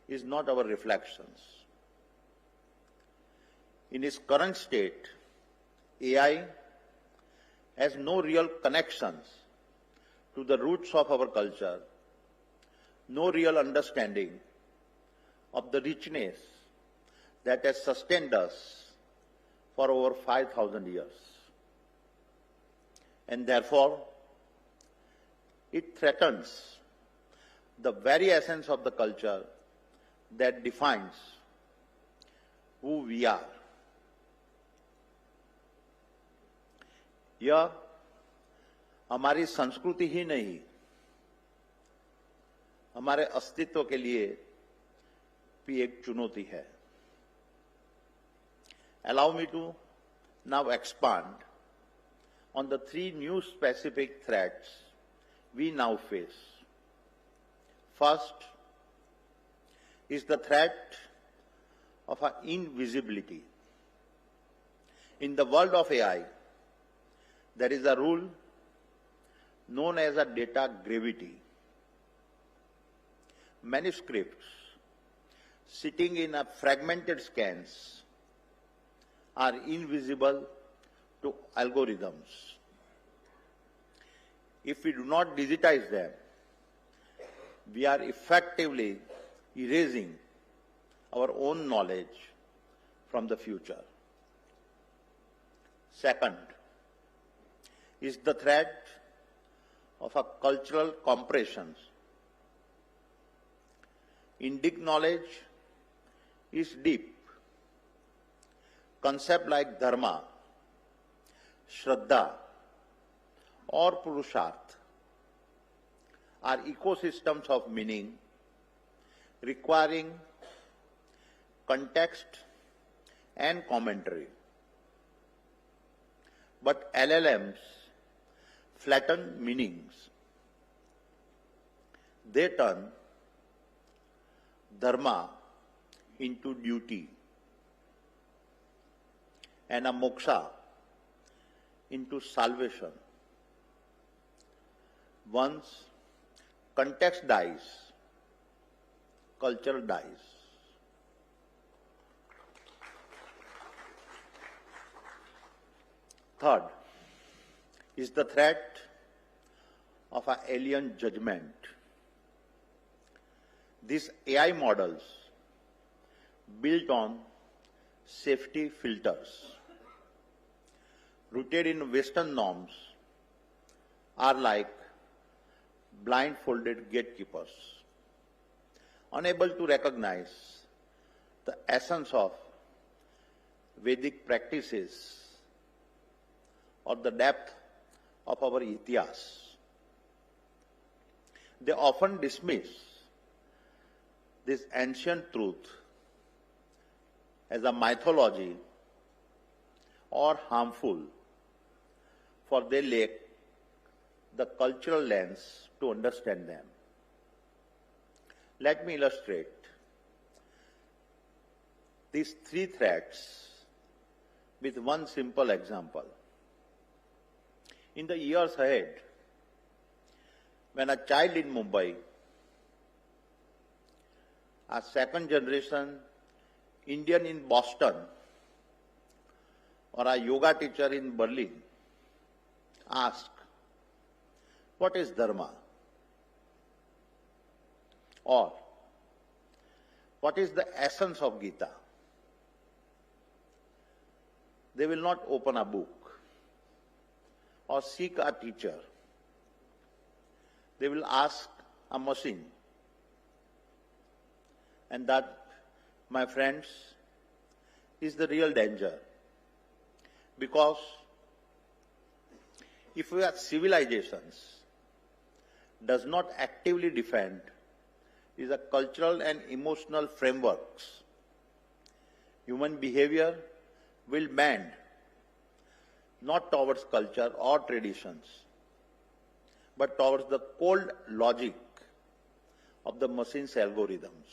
is not our reflections. In its current state, AI has no real connections to the roots of our culture, no real understanding of the richness that has sustained us for over 5,000 years. And therefore, it threatens the very essence of the culture that defines who we are. यह हमारी संस्कृति ही नहीं, हमारे अस्तित्व के लिए भी एक चुनौती है. Allow me to now expand on the three new specific threats we now face. First is the threat of our invisibility. In the world of AI, there is a rule known as a data gravity. Manuscripts sitting in a fragmented scans are invisible to algorithms. If we do not digitize them, we are effectively erasing our own knowledge from the future. Second is the threat of a cultural compressions. Indic knowledge is deep. Concepts like dharma, shraddha, or purusharth are ecosystems of meaning requiring context and commentary. But LLMs flatten meanings. They turn dharma into duty and a moksha into salvation. Once context dies, culture dies. Third is the threat of an alien judgment. These AI models built on safety filters, rooted in Western norms, are like blindfolded gatekeepers, unable to recognize the essence of Vedic practices or the depth of our itihas. They often dismiss this ancient truth as a mythology or harmful, for they lack the cultural lens to understand them. Let me illustrate these three threats with one simple example. In the years ahead, when a child in Mumbai, a second generation Indian in Boston, or a yoga teacher in Berlin asks, "What is Dharma?" or "What is the essence of Gita?" They will not open a book or seek a teacher. They will ask a machine. And that, my friends, is the real danger. Because if our civilizations does not actively defend is a cultural and emotional frameworks, human behavior will bend not towards culture or traditions, but towards the cold logic of the machine's algorithms.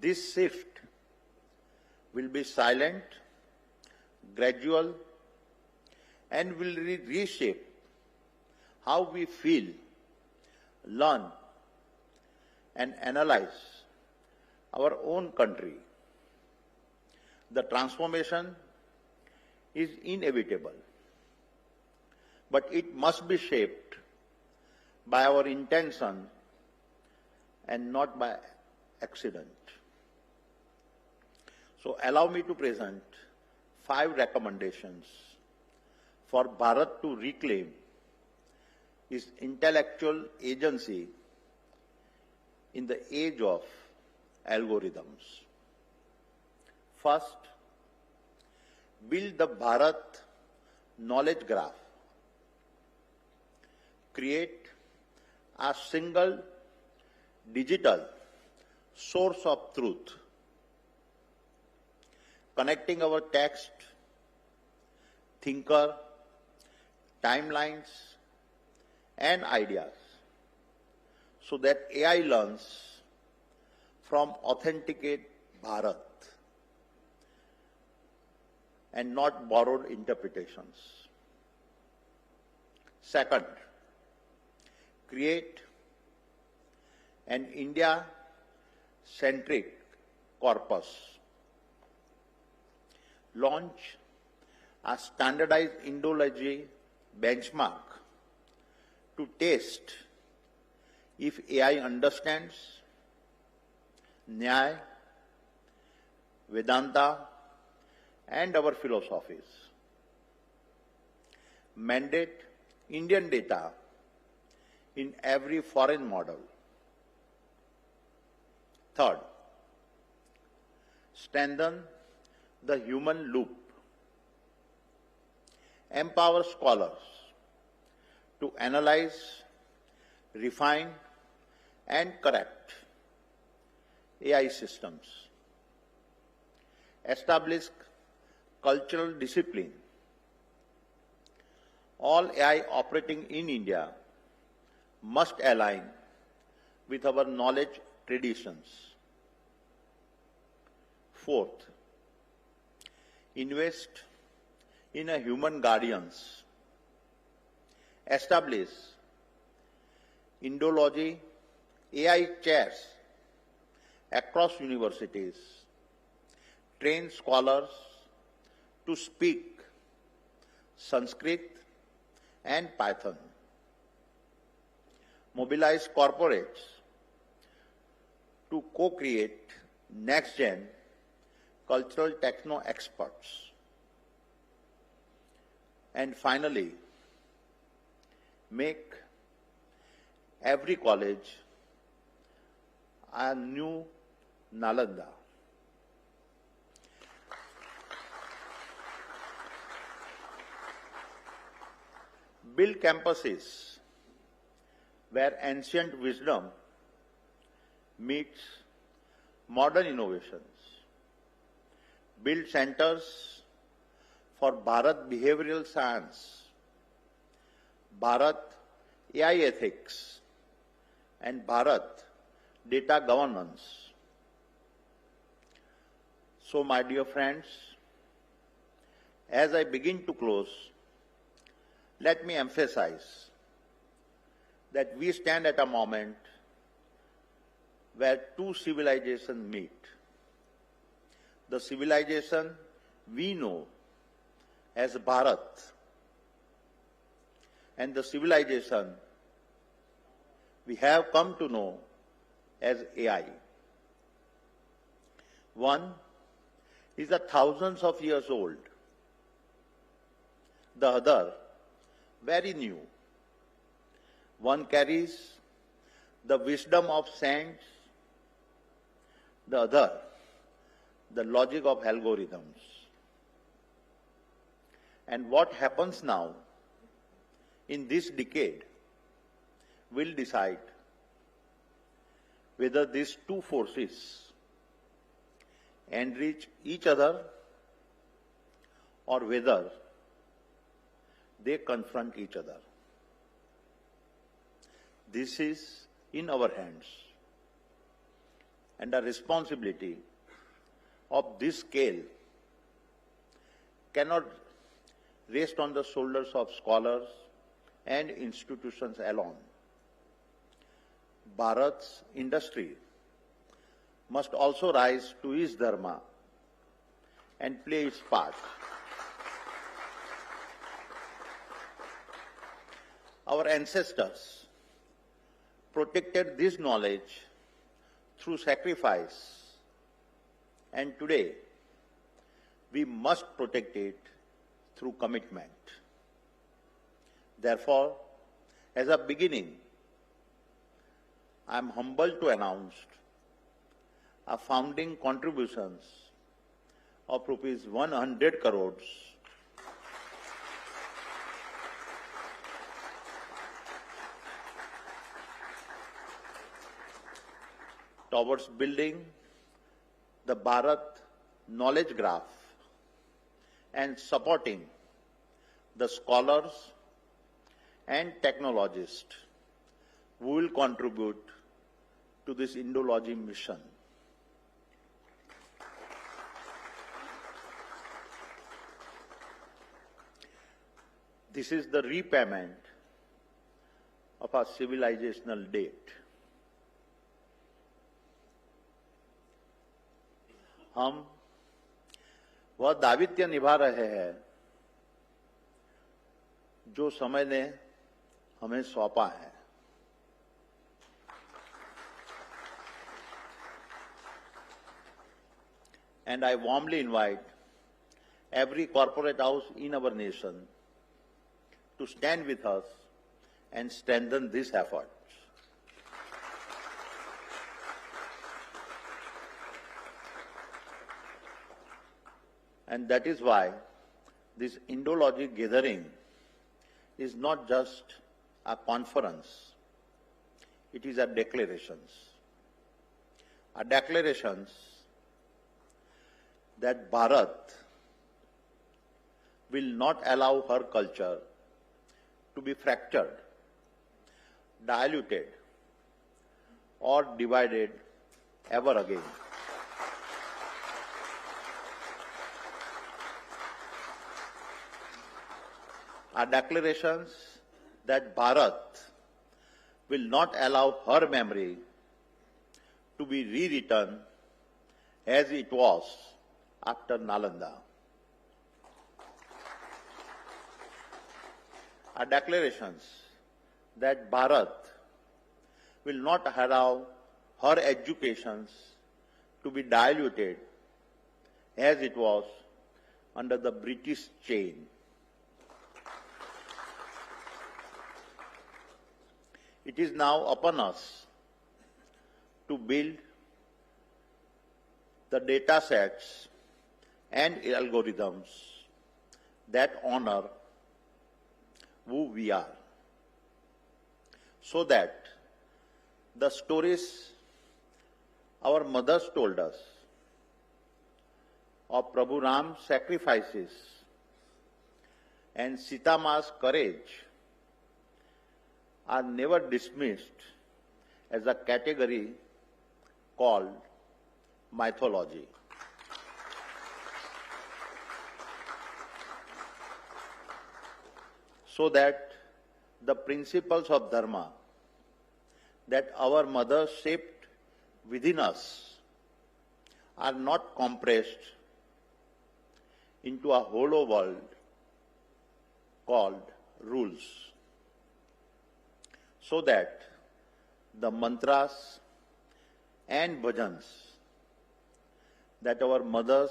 This shift will be silent, gradual, and will reshape how we feel, learn, and analyze our own country. The transformation is inevitable, but it must be shaped by our intention and not by accident. So allow me to present 5 recommendations for Bharat to reclaim its intellectual agency in the age of algorithms. First, build the Bharat knowledge graph. Create a single digital source of truth, connecting our text, thinker, timelines, and ideas, so that AI learns from authenticate Bharat and not borrowed interpretations. Second, create an India-centric corpus. Launch a standardized Indology benchmark to test if AI understands Nyaya, Vedanta, and our philosophies. Mandate Indian data in every foreign model. Third, strengthen the human loop. Empower scholars to analyze, refine, and correct AI systems. Establish cultural discipline. All AI operating in India must align with our knowledge traditions. Fourth, invest in a human guardians. Establish Indology AI chairs across universities. Train scholars to speak Sanskrit and Python. Mobilize corporates to co-create next-gen cultural techno experts. And finally, make every college a new Nalanda. Build campuses where ancient wisdom meets modern innovations. Build centers for Bharat behavioral science, Bharat AI ethics, and Bharat data governance. So, my dear friends, as I begin to close, let me emphasize that we stand at a moment where two civilizations meet. The civilization we know as Bharat and the civilization we have come to know as AI. One is thousands of years old, the other very new. One carries the wisdom of saints, the other the logic of algorithms. And what happens now in this decade will decide whether these two forces enrich each other or whether they confront each other. This is in our hands, and the responsibility of this scale cannot rest on the shoulders of scholars and institutions alone. Bharat's industry must also rise to its dharma and play its part. Our ancestors protected this knowledge through sacrifice, and today we must protect it through commitment. Therefore, as a beginning, I am humbled to announce a founding contributions of rupees 100 crores towards building the Bharat knowledge graph and supporting the scholars and technologists who will contribute to this Indology mission. This is the repayment of our civilizational debt. हम वह दायित्व निभा रहे हैं जो समय ने हमें सौंपा है। And I warmly invite every corporate house in our nation to stand with us and strengthen this effort. And that is why this Indology gathering is not just a conference, it is a declarations. A declarations that Bharat will not allow her culture to be fractured, diluted, or divided ever again. Are declarations that Bharat will not allow her memory to be rewritten as it was after Nalanda. Are declarations that Bharat will not allow her educations to be diluted as it was under the British chain. It is now upon us to build the data sets and algorithms that honor who we are, so that the stories our mothers told us of Prabhu Ram's sacrifices and Sita Ma's courage are never dismissed as a category called mythology. So that the principles of Dharma that our mothers shaped within us are not compressed into a hollow world called rules. So that the mantras and bhajans that our mothers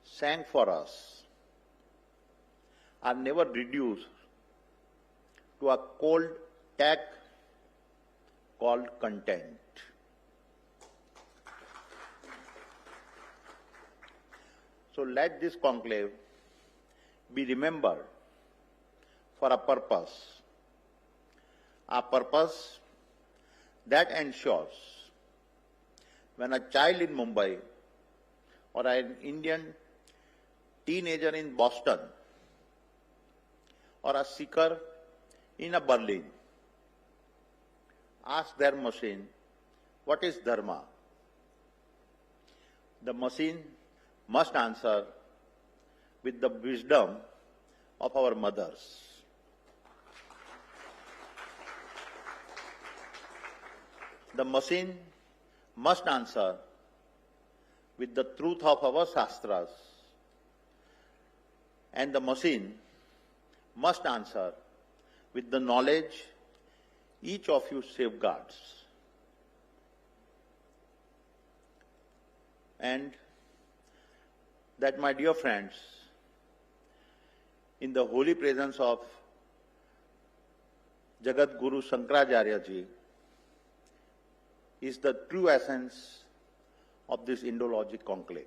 sang for us are never reduced to a cold tag called content. So let this conclave be remembered for a purpose that ensures when a child in Mumbai or an Indian teenager in Boston or a seeker in a Berlin ask their machine, what is Dharma? The machine must answer with the wisdom of our mothers. The machine must answer with the truth of our Shastras, and the machine must answer with the knowledge each of you safeguards. And that, my dear friends, in the holy presence of Jagat Guru Shankaracharya ji is the true essence of this Indology Conclave.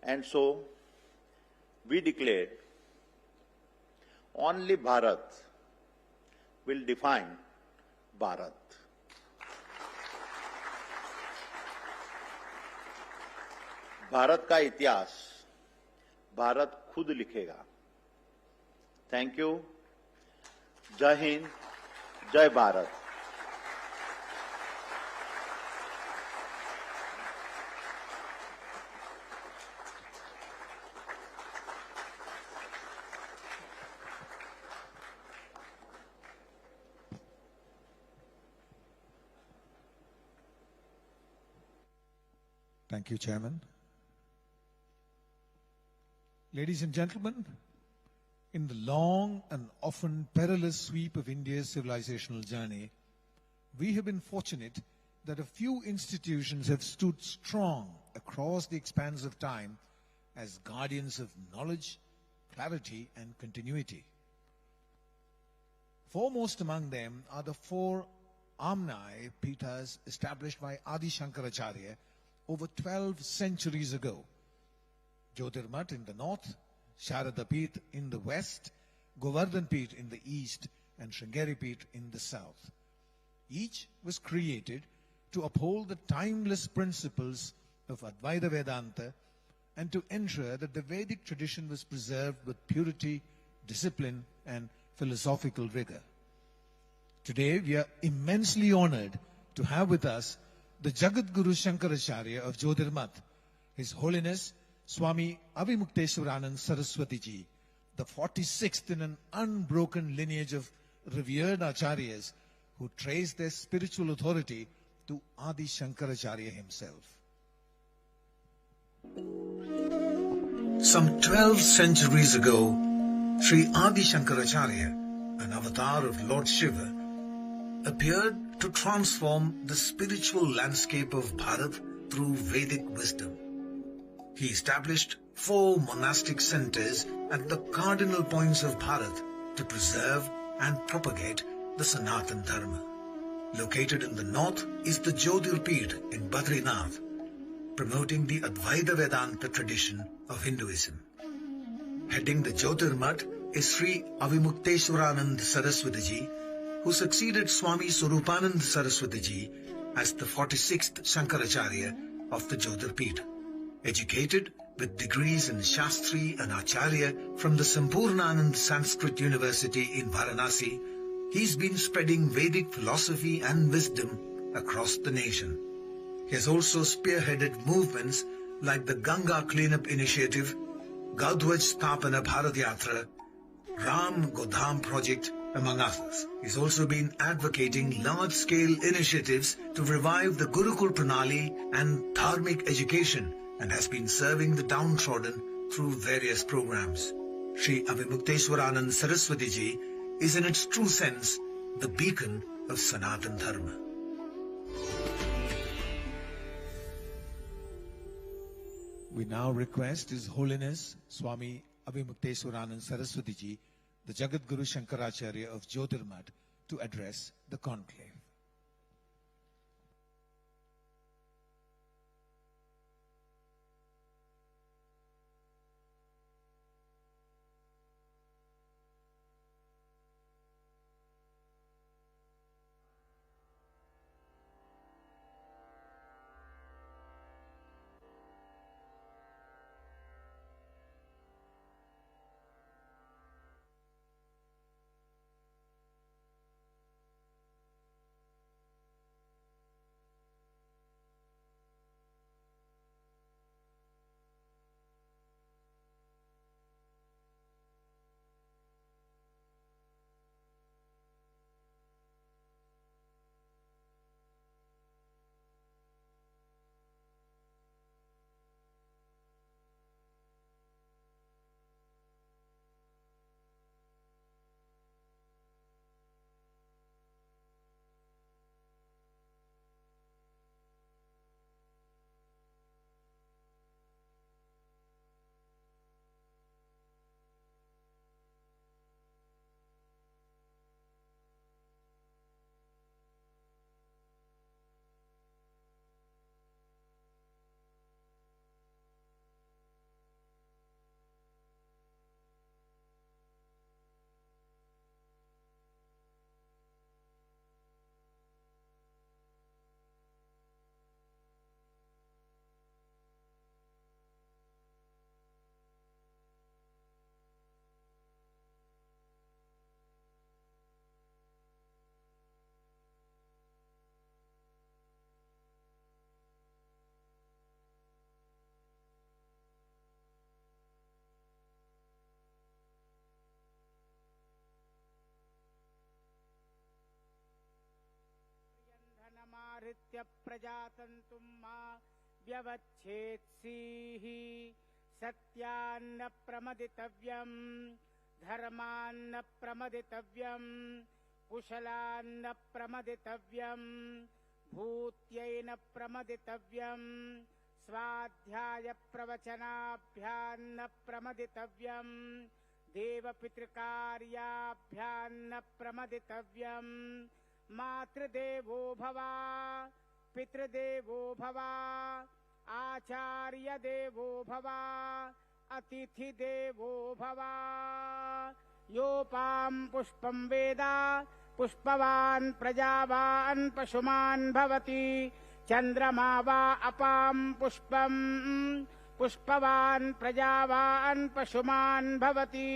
And so, we declared only Bharat will define Bharat. Bharat का इतिहास भारत खुद लिखेगा. Thank you. जय हिंद, जय Bharat. Thank you, Chairman. Ladies and gentlemen, in the long and often perilous sweep of India's civilizational journey, we have been fortunate that a few institutions have stood strong across the expanse of time as guardians of knowledge, clarity, and continuity. Foremost among them are the four Amnai Pithas established by Adi Shankaracharya over 12 centuries ago. Jyotirmat in the north, Sharada Peeth in the west, Govardhan Peeth in the east, and Sringeri Peeth in the south. Each was created to uphold the timeless principles of Advaita Vedanta and to ensure that the Vedic tradition was preserved with purity, discipline, and philosophical rigor. Today, we are immensely honored to have with us the Jagat Guru Shankaracharya of Jyotirmat, His Holiness Swami Avimukteswaranand Saraswati Ji, the 46th in an unbroken lineage of revered acharyas who trace their spiritual authority to Adi Shankaracharya himself. Some 12 centuries ago, Sri Adi Shankaracharya, an avatar of Lord Shiva, appeared to transform the spiritual landscape of Bharat through Vedic wisdom. He established 4 monastic centers at the cardinal points of Bharat to preserve and propagate the Sanatan Dharma. Located in the north is the Jyotirpeeth in Badrinath, promoting the Advaita Vedanta tradition of Hinduism. Heading the Jyotirmat is Sri Avimukteswaranand Saraswati Ji, who succeeded Swami Swarupanand Saraswati Ji as the 46th Shankaracharya of the Jyotirpeeth. Educated with degrees in Shastri and Acharya from the Sampurnanand Sanskrit University in Varanasi, he's been spreading Vedic philosophy and wisdom across the nation. He has also spearheaded movements like the Ganga Cleanup Initiative, Gaudhwaj Sthapana Bharat Yatra, Ram Godham Project, among others. He's also been advocating large-scale initiatives to revive the Gurukul Pranali and Dharmic education, and has been serving the downtrodden through various programs. Sri Avimukteswaranand Saraswati Ji is in its true sense the beacon of Sanatan Dharma. We now request His Holiness Swami Avimukteswaranand Saraswati Ji, the Jagat Guru Shankaracharya of Jyotirmat, to address the conclave. निवारित्य प्रजातन्तुं मा व्यवच्छेत्सीः सत्यान्न प्रमदितव्यम् धर्मान्न प्रमदितव्यम् कुशलान्न प्रमदितव्यम् भूत्यैन प्रमदितव्यम् स्वाध्याय प्रवचनाभ्यान्न प्रमदितव्यम् देवपितृकार्याभ्यान्न प्रमदितव्यम् मातृदेवो भव पितृदेवो भव आचार्य देवो भव अतिथि देवो भव योपां पुष्पं वेद पुष्पवान् प्रजावान् पशुमान् भवति चन्द्रमा वा अपां पुष्पम् पुष्पवान् प्रजावान् पशुमान् भवति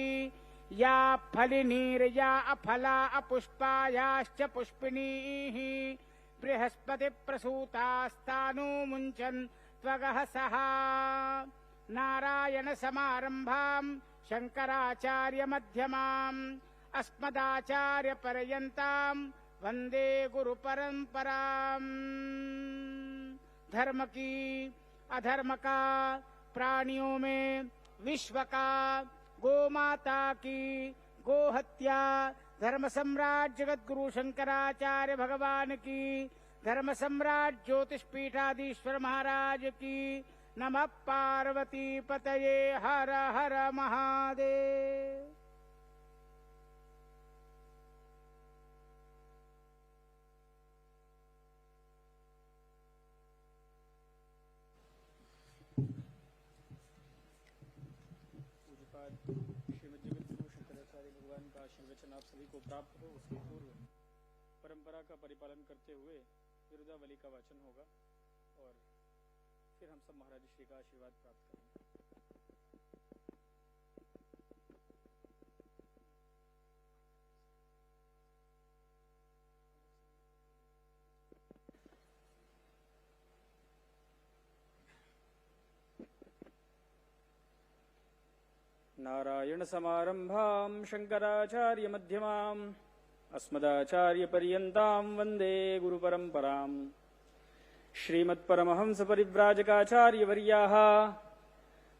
या फलिनीर्या अफला अपुष्पायाश्च पुष्पिणीः बृहस्पति प्रसूतास्तानु मुञ्चन् त्वगः सः नारायण समारम्भाम् शङ्कराचार्य मध्यमाम् अस्मदाचार्य पर्यन्ताम् वन्दे गुरु परम्पराम् धर्म की अधर्म का प्राणियों में विश्व का गो माता की गो हत्या धर्म सम्राट जगत गुरु शंकराचार्य भगवान की धर्म सम्राट ज्योतिष पीठाधीश्वर महाराज की नमः पार्वती पतये हर हर महादेव। श्रीमद जगत गुरु शंकराचार्य भगवान का आशीर्वचन आप सभी को प्राप्त हो उसके पूर्व परंपरा का परिपालन करते हुए विरुदावली का वाचन होगा और फिर हम सब महाराज श्री का आशीर्वाद प्राप्त करेंगे। नारायण समारंभां शंकराचार्य मध्यमाम् अस्मदाचार्य पर्यन्तां वन्दे गुरु परम्पराम् श्रीमत्परमहंस परिव्राजकाचार्य वर्याः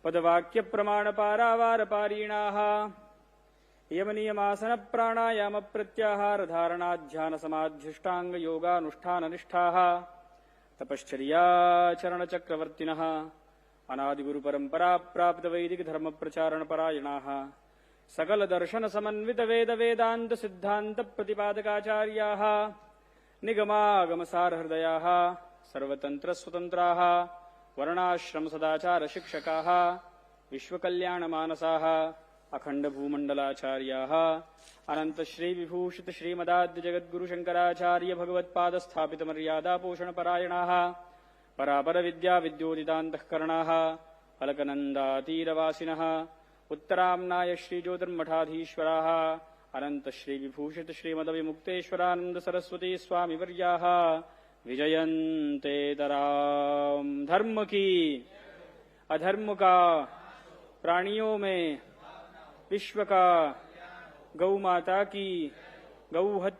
पदवाक्य प्रमाण पारावार पारीणाः यमनियमासन प्राणायाम प्रत्याहार धारणा ध्यान समाधिष्टांग योगानुष्ठान निष्ठाः तपश्चर्याचरण चक्रवर्तिनः अनादि गुरु परंपरा प्राप्त वैदिक धर्म प्रचारण परायणाः सकल दर्शन समन्वित वेद वेदांत सिद्धांत प्रतिपादकाचार्याः निगमागम सार हृदयाः सर्वतंत्र स्वतंत्राः वर्णाश्रम सदाचार शिक्षकाः विश्वकल्याण मानसाः अखंड भूमंडलाचार्याः अनंत श्री विभूषित श्रीमदाद्य जगद्गुरु शंकराचार्य भगवत्पाद स्थापित मर्यादा पोषण परायणाः परापर विद्या विद्योदितान्तःकरणाः अलकनन्दातीरवासिनः उत्तराम्नाय श्री ज्योतिर्मठाधीश्वराः अनंत श्री विभूषित श्रीमदविमुक्तेश्वरानंद सरस्वती स्वामी वर्याः विजयन्ते तराम। धर्म की अधर्म का प्राणियों में विश्व का गौ माता की गौ हत्या